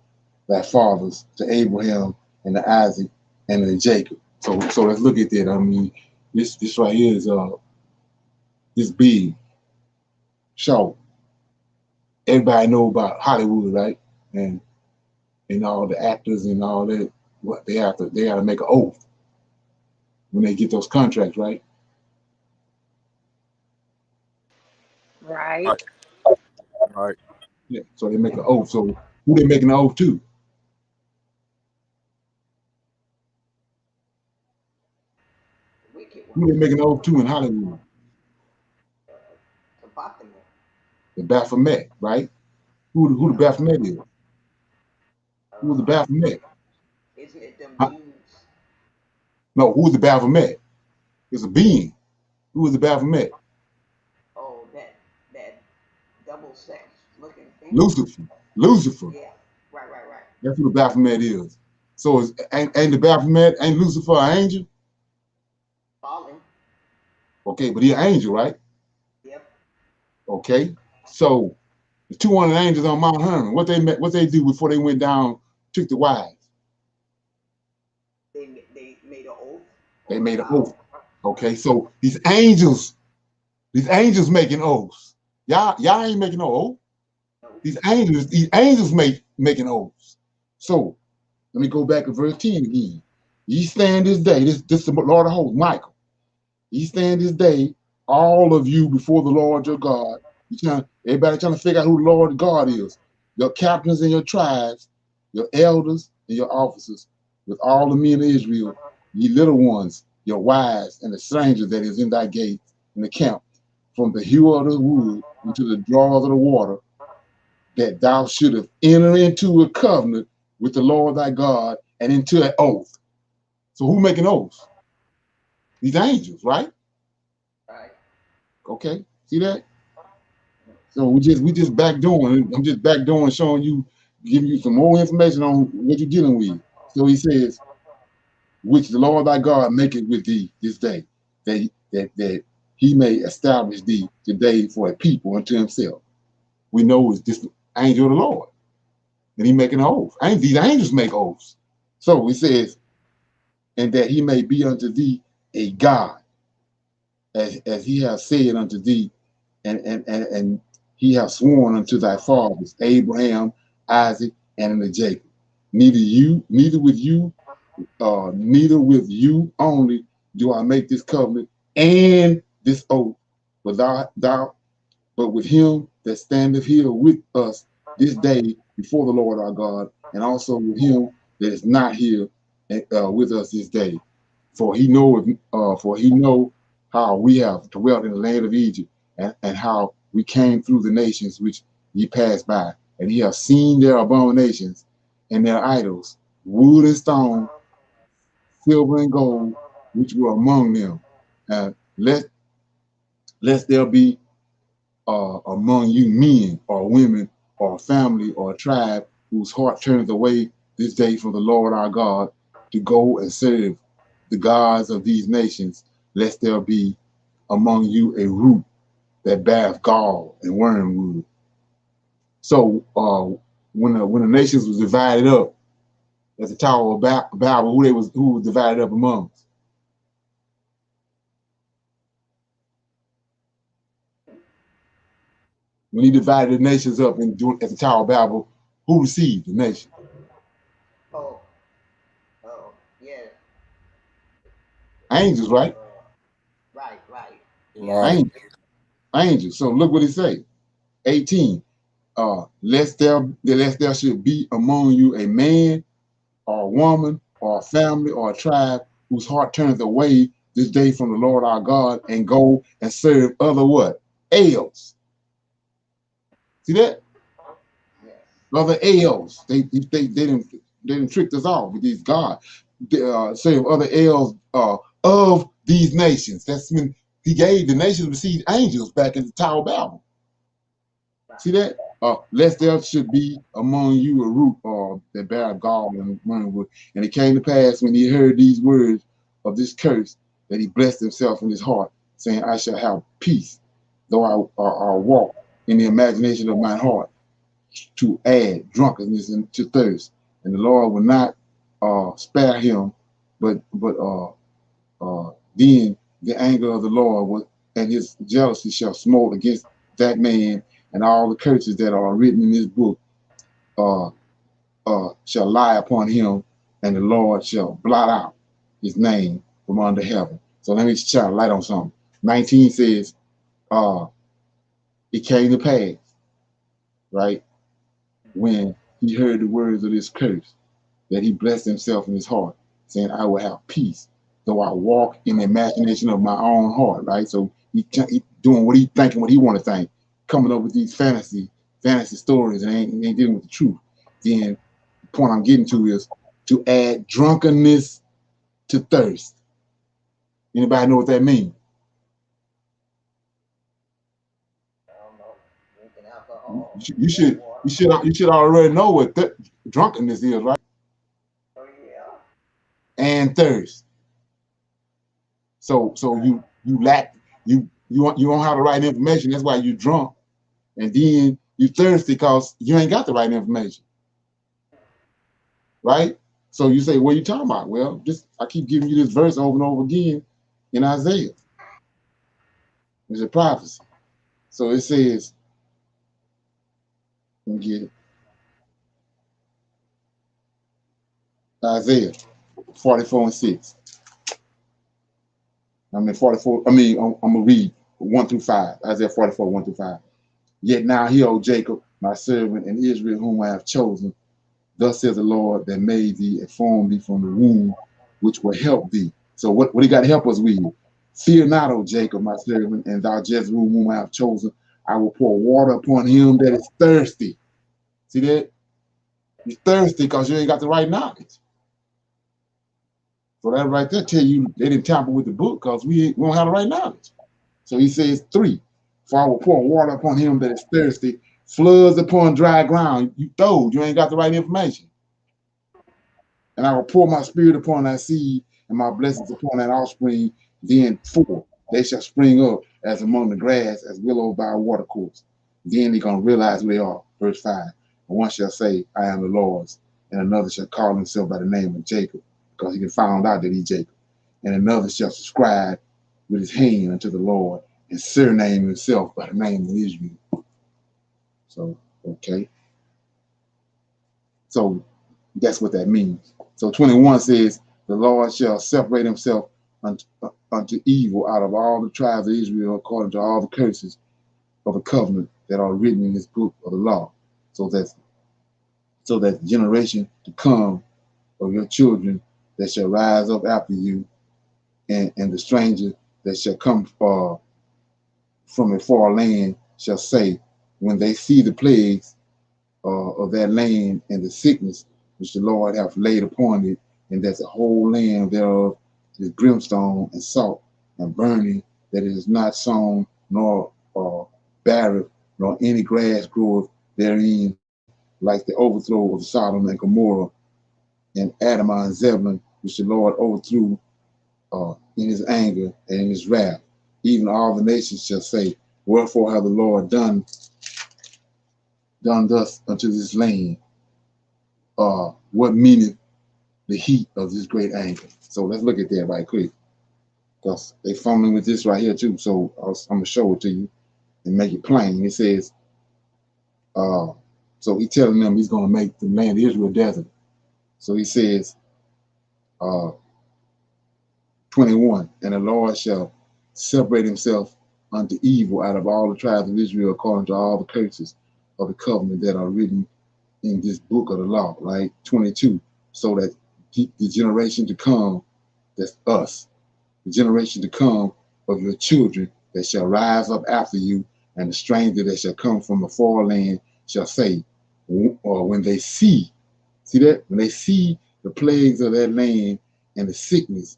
thy fathers, to Abraham and to Isaac and to Jacob. So let's look at that. This right here is this big show. Everybody know about Hollywood, right? And all the actors and all that. What they have to make an oath when they get those contracts, right? Right. Right. Yeah. So they make an oath. So who they making an oath to? Wicked one. Who they making an oath to in Hollywood? The Baphomet. The Baphomet, right? Who the Baphomet is? Who's the Baphomet? Isn't it them Huh? dudes? No, who's the Baphomet? It's a being. Who was the Baphomet? Oh, that double sex looking thing. Lucifer. Lucifer. Yeah. Right. That's who the Baphomet is. So ain't the Baphomet, ain't Lucifer an angel? Falling. Okay, but he an angel, right? Yep. Okay. So the 200 angels on Mount Hermon, what they do before they went down, took the wives? They made an oath. They Or a made an vow. oath. Okay, so these angels making oaths. Y'all ain't making no oath. No. These angels making oaths. So let me go back to verse 10 again. Ye stand this day, this is the Lord of hosts, Michael. Ye stand this day, all of you before the Lord your God. Everybody trying to figure out who the Lord God is. Your captains and your tribes, your elders and your officers, with all the men of Israel, ye little ones, your wives, and the stranger that is in thy gate in the camp, from the hew of the wood into the drawers of the water, that thou shouldest enter into a covenant with the Lord thy God and into an oath. So who making oaths? These angels, right? Right. Okay, see that? So we just backdooring. I'm just backdooring, showing you, giving you some more information on what you're dealing with. So he says, which the Lord thy God maketh with thee this day, that he may establish thee today for a people unto himself. We know it's this angel of the Lord, and he making an oath. These angels make oaths. So he says, and that he may be unto thee a God, as he has said unto thee, and he has sworn unto thy fathers, Abraham, Isaac, and unto Jacob. Neither with you only do I make this covenant and this oath, but but with him that standeth here with us this day before the Lord our God, and also with him that is not here with us this day. For he know how we have dwelt in the land of Egypt, and how we came through the nations which ye passed by, and he has seen their abominations and their idols, wood and stone, silver and gold, which were among them. And lest there be among you men or women or a family or a tribe whose heart turneth away this day from the Lord our God to go and serve the gods of these nations, lest there be among you a root that beareth gall and wormwood. So when the nations was divided up at the Tower of Babel, who was divided up among? When he divided the nations up at the Tower of Babel, who received the nation? Oh. Oh. Yeah. Angels, right? Right. Yeah. Right. Angels. So look what it say. 18. Lest there should be among you a man or a woman or a family or a tribe whose heart turneth away this day from the Lord our God and go and serve other what? Ales. See that? Yes. Other ales. They didn't trick us off with these gods. Serve other ales of these nations. That's when he gave the nations received angels back in the Tower of Babel. Right. See that? Lest there should be among you a root that bear gall and wormwood. And it came to pass when he heard these words of this curse that he blessed himself in his heart, saying, I shall have peace, though I walk in the imagination of my heart to add drunkenness and to thirst. And the Lord will not spare him, but then the anger of the Lord and his jealousy shall smote against that man, and all the curses that are written in this book uh, shall lie upon him, and the Lord shall blot out his name from under heaven. So let me shine light on something. 19 says, it came to pass, right, when he heard the words of this curse, that he blessed himself in his heart, saying, I will have peace, though I walk in the imagination of my own heart, right? So he doing what he thinking, what he want to think, coming up with these fantasy stories and ain't dealing with the truth. Then the point I'm getting to is to add drunkenness to thirst. Anybody know what that means? You should already know what drunkenness is, right? Oh yeah. And thirst. So you lack you don't have the right information. That's why you drunk, and then you thirsty because you ain't got the right information, right? So you say, what are you talking about? Well, just I keep giving you this verse over and over again in Isaiah. It's a prophecy. So it says, let me get it. Isaiah 44 and 6. I mean 44. I mean, I'm gonna read 1 through 5. Isaiah 44, 1 through 5. Yet now hear, O Jacob, my servant, and Israel, whom I have chosen. Thus says the Lord that made thee and formed thee from the womb, which will help thee. So what he got to help us with? Fear not, O Jacob, my servant, and thou Jezreel, whom I have chosen. I will pour water upon him that is thirsty. See that? You're thirsty because you ain't got the right knowledge. So that right there tell you they didn't tamper with the book because we don't have the right knowledge. So he says 3. For I will pour water upon him that is thirsty, floods upon dry ground. You told you ain't got the right information. And I will pour my spirit upon thy seed and my blessings upon that offspring. Then 4, they shall spring up as among the grass, as willow by a watercourse. Then they're going to realize who they are. Verse 5. And one shall say, I am the Lord's, and another shall call himself by the name of Jacob, because he can found out that he's Jacob. And another shall subscribe with his hand unto the Lord, and surname himself by the name of Israel. So, okay. So that's what that means. So 21 says, the Lord shall separate himself unto evil out of all the tribes of Israel, according to all the curses of the covenant that are written in this book of the law. So that generation to come of your children that shall rise up after you, and the stranger that shall come from a far land shall say, when they see the plagues of that land and the sickness which the Lord hath laid upon it, and that the whole land thereof is brimstone and salt and burning, that it is not sown nor barren, nor any grass groweth therein, like the overthrow of Sodom and Gomorrah and Adamah and Zebulun, which the Lord overthrew in his anger and in his wrath. Even all the nations shall say, wherefore hath the Lord done thus unto this land? What meaneth the heat of this great anger? So let's look at that right quick, because they fumbling with this right here too. So I'm gonna show it to you and make it plain. It says, so he's telling them he's gonna make the land of Israel desert. So he says, 21, and the Lord shall separate himself unto evil out of all the tribes of Israel, according to all the curses of the covenant that are written in this book of the law, right? 22, so that the generation to come, that's us, the generation to come of your children that shall rise up after you, and the stranger that shall come from a far land shall say, or when they see that? When they see the plagues of that land and the sickness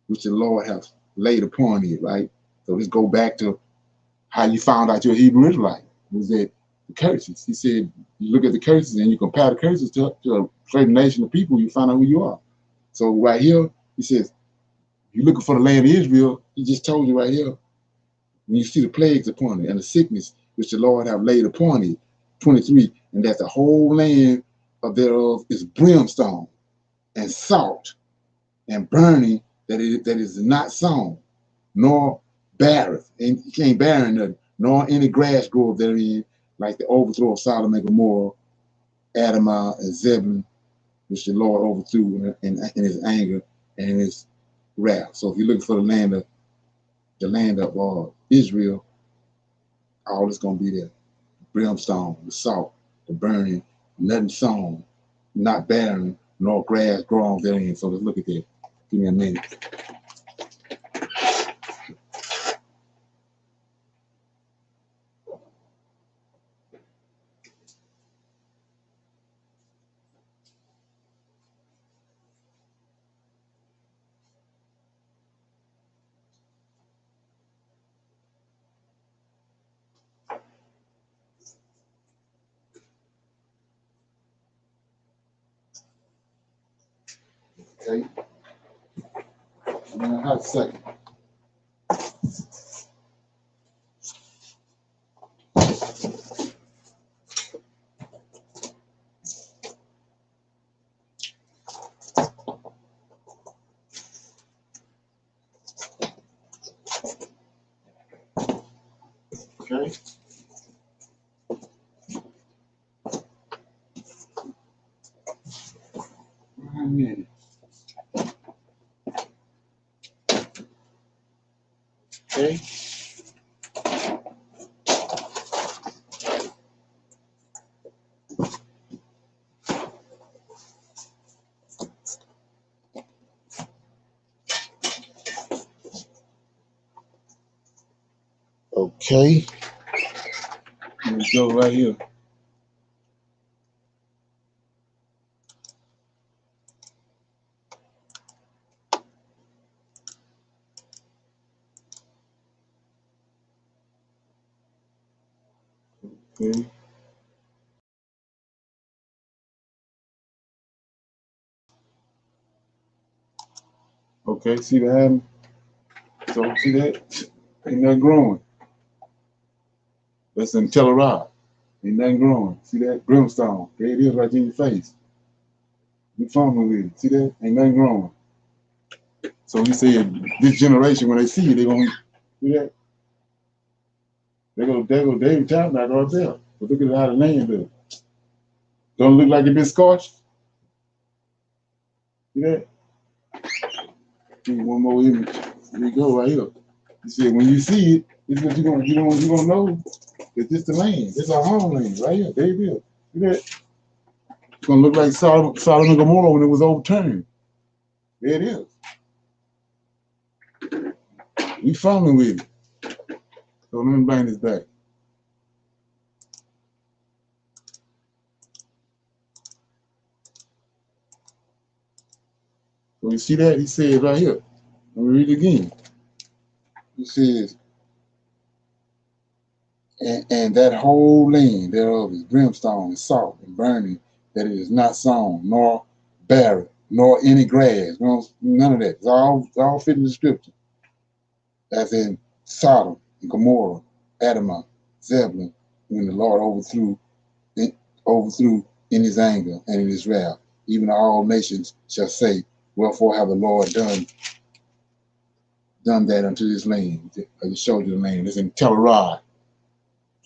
which the Lord hath laid upon it, right? So let's go back to how you found out you're a Hebrew Israelite. Was that the curses? He said, you look at the curses and you compare the curses to a certain nation of people, you find out who you are. So right here, he says, you're looking for the land of Israel. He just told you right here, when you see the plagues upon it and the sickness which the Lord have laid upon it, 23, and that the whole land of thereof is brimstone and salt and burning, that is not sown, nor beareth, and you can't bear nothing, nor any grass groweth therein, like the overthrow of Sodom and Gomorrah, Adamah and Zebulun, which the Lord overthrew in his anger and in his wrath. So if you're looking for the land of Israel, all is going to be there: brimstone, the salt, the burning, nothing sown, not barren, nor grass growing therein. So let's look at that. Give me a minute. Okay. Now, hot second. Okay. 1 minute. Okay. Okay. Let's go right here. Okay. Okay, see that happening? So see that? Ain't nothing growing. That's in Telluride. Ain't nothing growing. See that? Brimstone. There it is right in your face. You farming with it. See that? Ain't nothing growing. So he said this generation, when they see you, they're gonna see that? They go David Tabernacle right there. But look at how the land is. Don't look like it been scorched. See that? See one more image. Here we go right here. He said when you see it, this is what you're gonna know that this the land. This our homeland right here. There it is. See that? It's gonna look like Sodom and Gomorrah when it was overturned. There it is. We farming with it. So let me bring this back. So you see that? He says right here. Let me read it again. He says, and that whole land thereof is brimstone and salt and burning, that it is not sown, nor barren, nor any grass. None of that. It's all fit in the scripture. As in Sodom and Gomorrah, Adamah, Zebulun, when the Lord overthrew in his anger and in his wrath. Even all nations shall say, wherefore have the Lord done that unto this land? He showed you the land. It's in Telluride.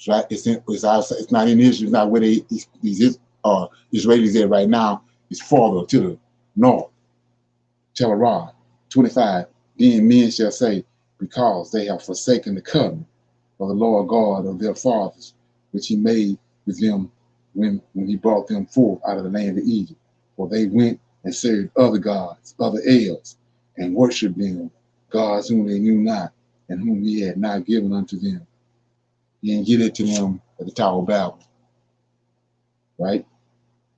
Right? It's not in Israel. It's not where these Israelis at right now. It's farther to the north. Telluride, 25. Then men shall say, because they have forsaken the covenant of the Lord God of their fathers, which he made with them when he brought them forth out of the land of Egypt. For they went and served other gods, other elders, and worshipped them, gods whom they knew not, and whom he had not given unto them. He didn't give it to them at the Tower of Babel. Right?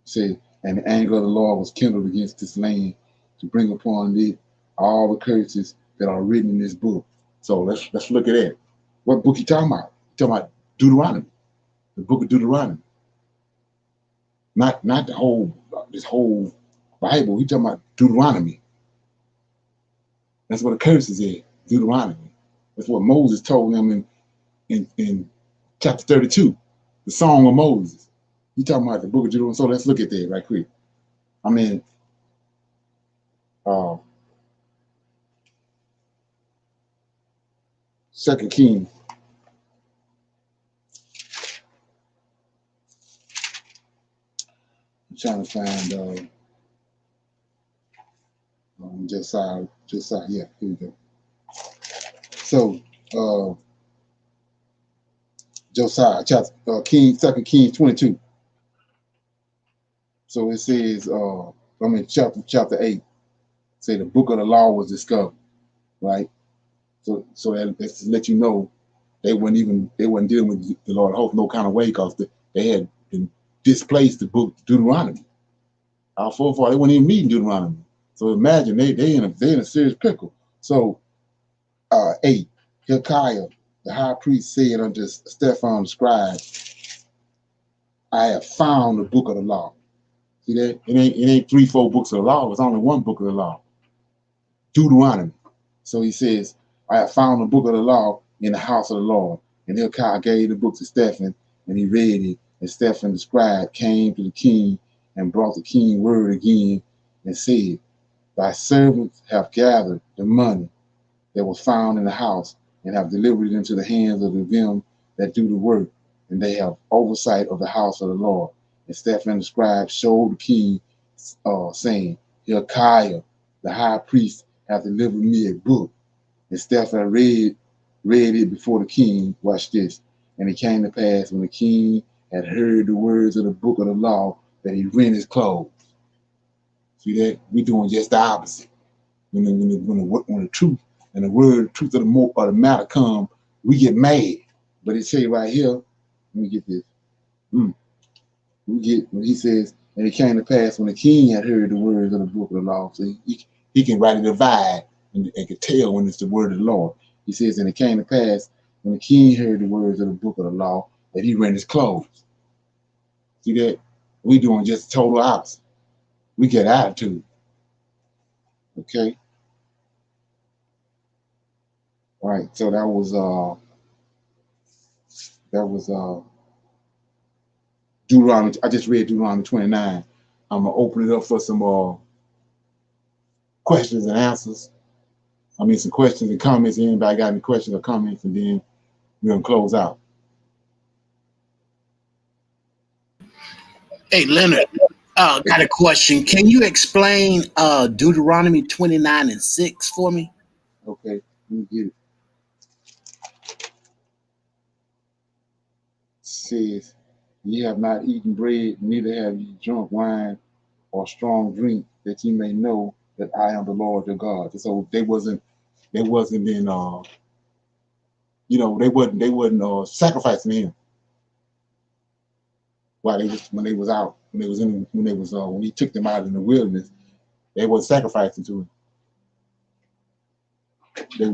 Say, and the anger of the Lord was kindled against this land to bring upon it all the curses that are written in this book. So let's look at that. What book he talking about? He talking about Deuteronomy, the book of Deuteronomy. Not this whole Bible. He talking about Deuteronomy. That's what the curses is. Deuteronomy. That's what Moses told them in chapter 32, the Song of Moses. You talking about the book of Deuteronomy. So let's look at that right quick. I mean, Second King. I'm trying to find Josiah. Yeah, here we go. So Josiah, chapter Second Kings 22. So it says, chapter 8. Say the book of the law was discovered, right? So that's to let you know they weren't dealing with the Lord of hosts no kind of way, because they had been displaced the book Deuteronomy. Our forefathers, they weren't even reading Deuteronomy. So imagine they in a serious pickle. So 8, Hilkiah, the high priest, said unto Stephan the scribe, I have found the book of the law. See that? It ain't 3, 4 books of the law. It's only one book of the law, Deuteronomy. So he says, I have found the book of the law in the house of the Lord. And Hilkiah gave the book to Stephen, and he read it. And Stephen the scribe came to the king and brought the king word again and said, thy servants have gathered the money that was found in the house and have delivered it into the hands of them that do the work, and they have oversight of the house of the Lord. And Stephen the scribe showed the king, saying, Hilkiah, the high priest, hath delivered me a book. And Stephen read it before the king. Watch this. And it came to pass when the king had heard the words of the book of the law that he rent his clothes. See that? We're doing just the opposite. When the truth and the word, the truth of the matter come, we get mad. But it say right here, let me get this. We get when he says, and it came to pass when the king had heard the words of the book of the law. So he can write a divide and can tell when it's the word of the Lord. He says, and it came to pass when the king heard the words of the book of the law that he rent his clothes. See that? We doing just total opposite. We get attitude. Okay. All right. So that was Deuteronomy. I just read Deuteronomy 29. I'm gonna open it up for some questions and answers. I mean, some questions and comments. Anybody got any questions or comments, and then we're gonna close out. Hey, Leonard, got a question. Can you explain Deuteronomy 29:6 for me? Okay, let me get it. It says, ye have not eaten bread, neither have ye drunk wine or strong drink, that ye may know that I am the Lord your God. So they wasn't in they wasn't sacrificing him while when he took them out in the wilderness. They wasn't sacrificing to him. They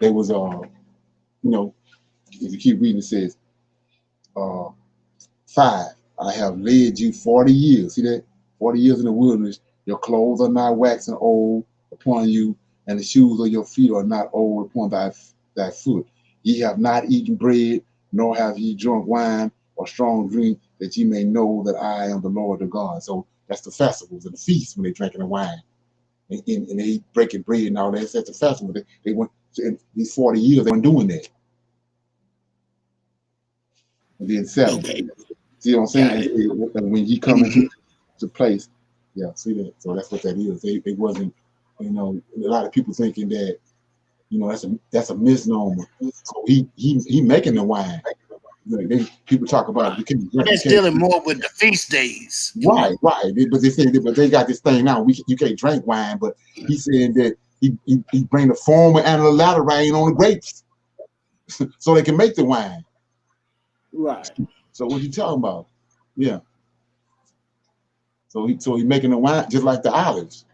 was if you keep reading, it says 5, I have led you 40 years. See that? 40 years in the wilderness. Your clothes are not waxing old upon you, and the shoes of your feet are not old upon thy foot. Ye have not eaten bread, nor have ye drunk wine or strong drink, that ye may know that I am the Lord of God. So that's the festivals and the feasts when they drinking the wine and they breaking bread and all that. That's the festival. They went in these 40 years. They weren't doing that. And then 7. Okay. See what I'm saying? And when you come into place, yeah, see that. So that's what that is. They wasn't, a lot of people thinking that, that's a misnomer. So he making the wine. People talk about you can't drink. That's dealing more with the feast days. Right. But they say, but they got this thing now. You can't drink wine, but he said that he bring the former and the latter rain on the grapes, so they can make the wine. Right. So what you talking about? Yeah. So he making the wine just like the olives.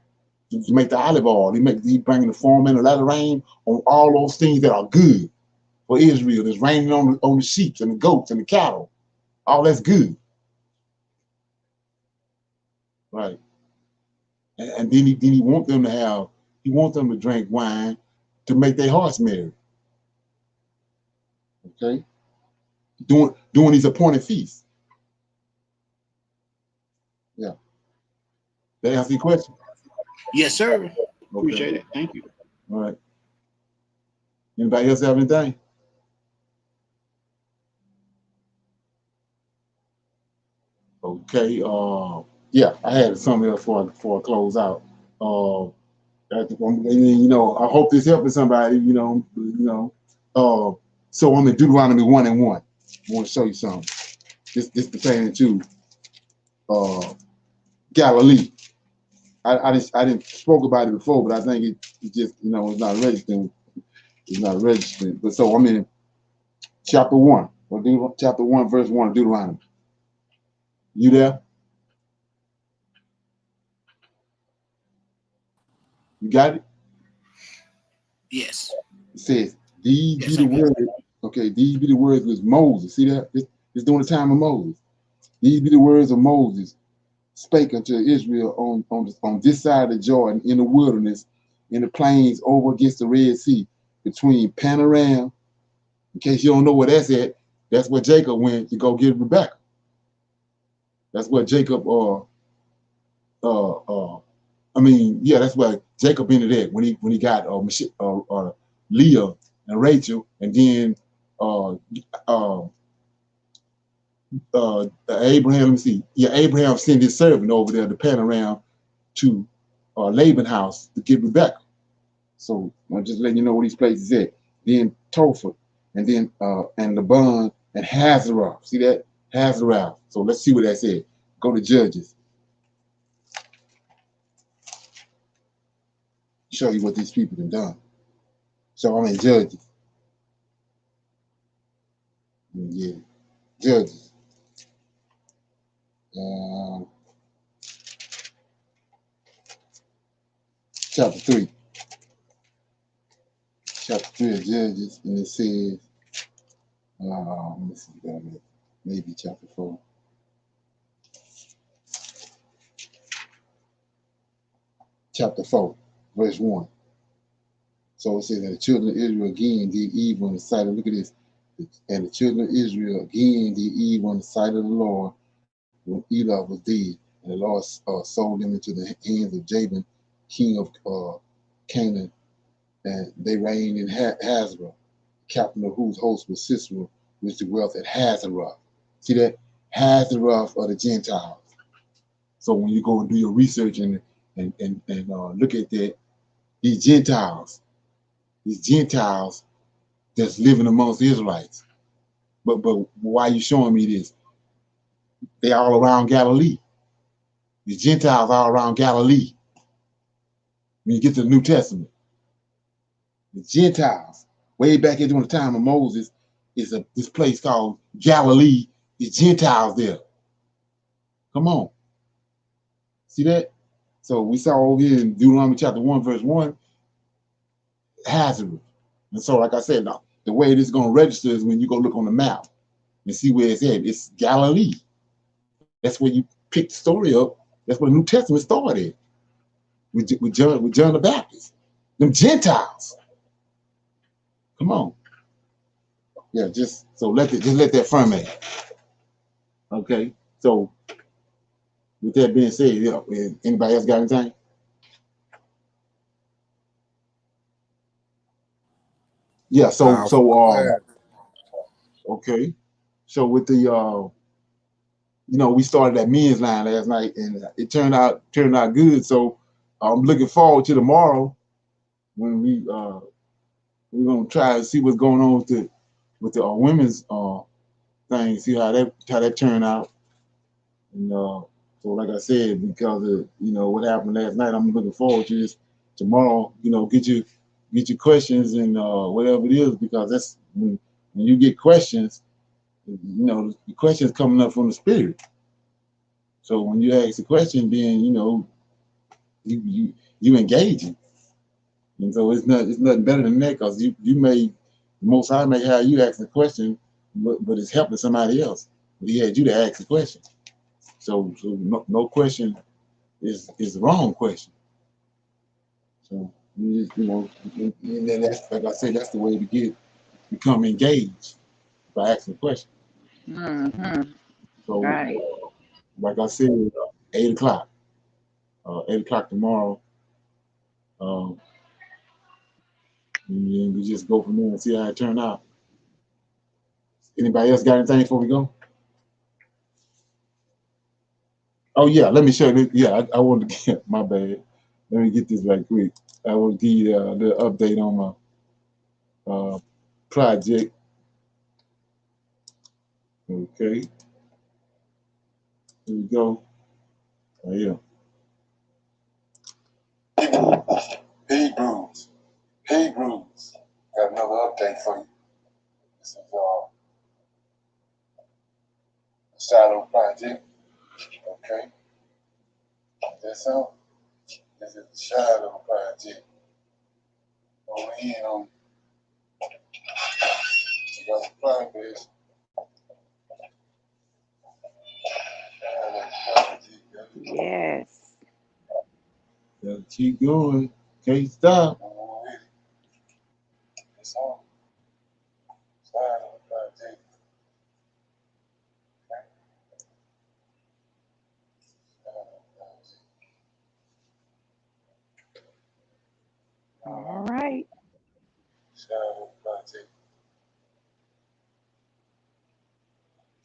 To make the olive oil, he bringing the form and the latter rain on all those things that are good for Israel. It's raining on the sheep and the goats and the cattle. All that's good, right? And then he want them to drink wine to make their hearts merry. Okay, doing these appointed feasts. Yeah. That answer your question? Yes, sir. Okay. Appreciate it. Thank you. All right. Anybody else have anything? Okay. Yeah, I had something else for a close out. I hope this helping somebody. So I'm in Deuteronomy 1:1. I want to show you something. This pertaining to Galilee. I didn't spoke about it before, but I think it just it's not registering. It's not registering. But so I'm in chapter 1, chapter 1, verse 1 of Deuteronomy. You there? You got it? Yes. It says, these be the words. Okay, these be the words with Moses. See that? It's during the time of Moses. These be the words of Moses, spake unto Israel on this side of the Jordan, in the wilderness, in the plains over against the Red Sea, between Panaram. In case you don't know where that's at, that's where Jacob went to go get Rebekah. That's where Jacob, that's where Jacob ended at when he got Leah and Rachel, and then Abraham. Let me see. Yeah, Abraham sent his servant over there to Panaram to Laban's house to get Rebekah. So I'm just letting you know where these places at. Then Tophet, and then and Laban and Hazarath. See that? Hazarath. So let's see what that said. Go to Judges. Show you what these people have done. So I'm in Judges. Yeah, Judges. Chapter 3. Chapter 3 of Judges, and it says, let me see, maybe chapter 4. Chapter 4, verse 1. So it says that the children of Israel again did evil in the sight of, look at this, and the children of Israel again did evil in the sight of the Lord when Elah was dead, and the Lord sold them into the hands of Jabin, king of Canaan, and they reigned in Hazarah, captain of whose host was Sisera, which dwelt at Hazarah. See that? Hazarah of the Gentiles. So when you go and do your research and look at that, these Gentiles that's living amongst the Israelites. But why are you showing me this? They all around Galilee. The Gentiles all around Galilee. When you get to the New Testament, the Gentiles, way back during the time of Moses, is this place called Galilee. The Gentiles there. Come on. See that? So we saw over here in Deuteronomy chapter 1, verse 1, Hazareth. And so, like I said, now, the way it is going to register is when you go look on the map and see where it's at. It's Galilee. That's where you pick the story up. That's where the New Testament started with John the Baptist. Them Gentiles. Come on. Yeah, just let that ferment. Okay. So with that being said, anybody else got anything? Yeah. Okay. So with the we started that men's line last night, and it turned out good. So I'm looking forward to tomorrow when we're gonna try to see what's going on with the women's thing, see how that turned out. And so like I said, because of what happened last night, I'm looking forward to this tomorrow. Get your questions and whatever it is, because that's when you get questions. The questions coming up from the spirit. So when you ask a question, then you engaging, and so it's nothing better than that, because you may, the Most High may have you ask the question, but it's helping somebody else. But He had you to ask the question. So no question is the wrong question. So and then that's, like I said, that's the way to become engaged, by asking the question. Mm-hmm. So Right. like I said, 8 o'clock. 8 o'clock tomorrow. And we just go from there and see how it turned out. Anybody else got anything before we go? Oh yeah, let me show you. Yeah, I want to get my bad. Let me get this right quick. I will give you the update on my project. Okay, here we go. Right here. Hebrews. Got another update for you. This is Shiloh project. Okay, that's all. This is the Shiloh project. Over here on the progress. Yes. Gotta keep going. Can't stop. It's on. Slide on 510. All right. Slide on 510.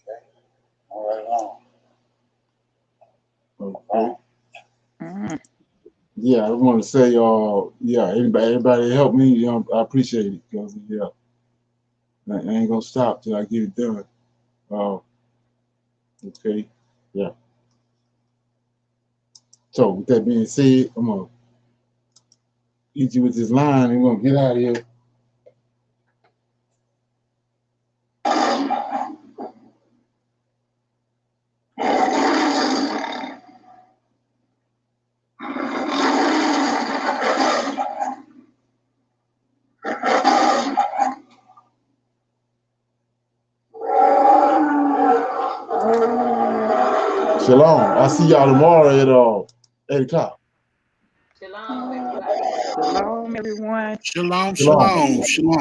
Okay. All right, on. Okay. Mm. Yeah, I want to say, yeah, anybody help me, I appreciate it, because yeah, I ain't gonna stop till I get it done. Okay, yeah. So with that being said, I'm gonna hit you with this line, and we're gonna get out of here. Shalom. I'll see y'all tomorrow at 8 o'clock. Shalom, everybody. Shalom, everyone. Shalom, Shalom. shalom, shalom.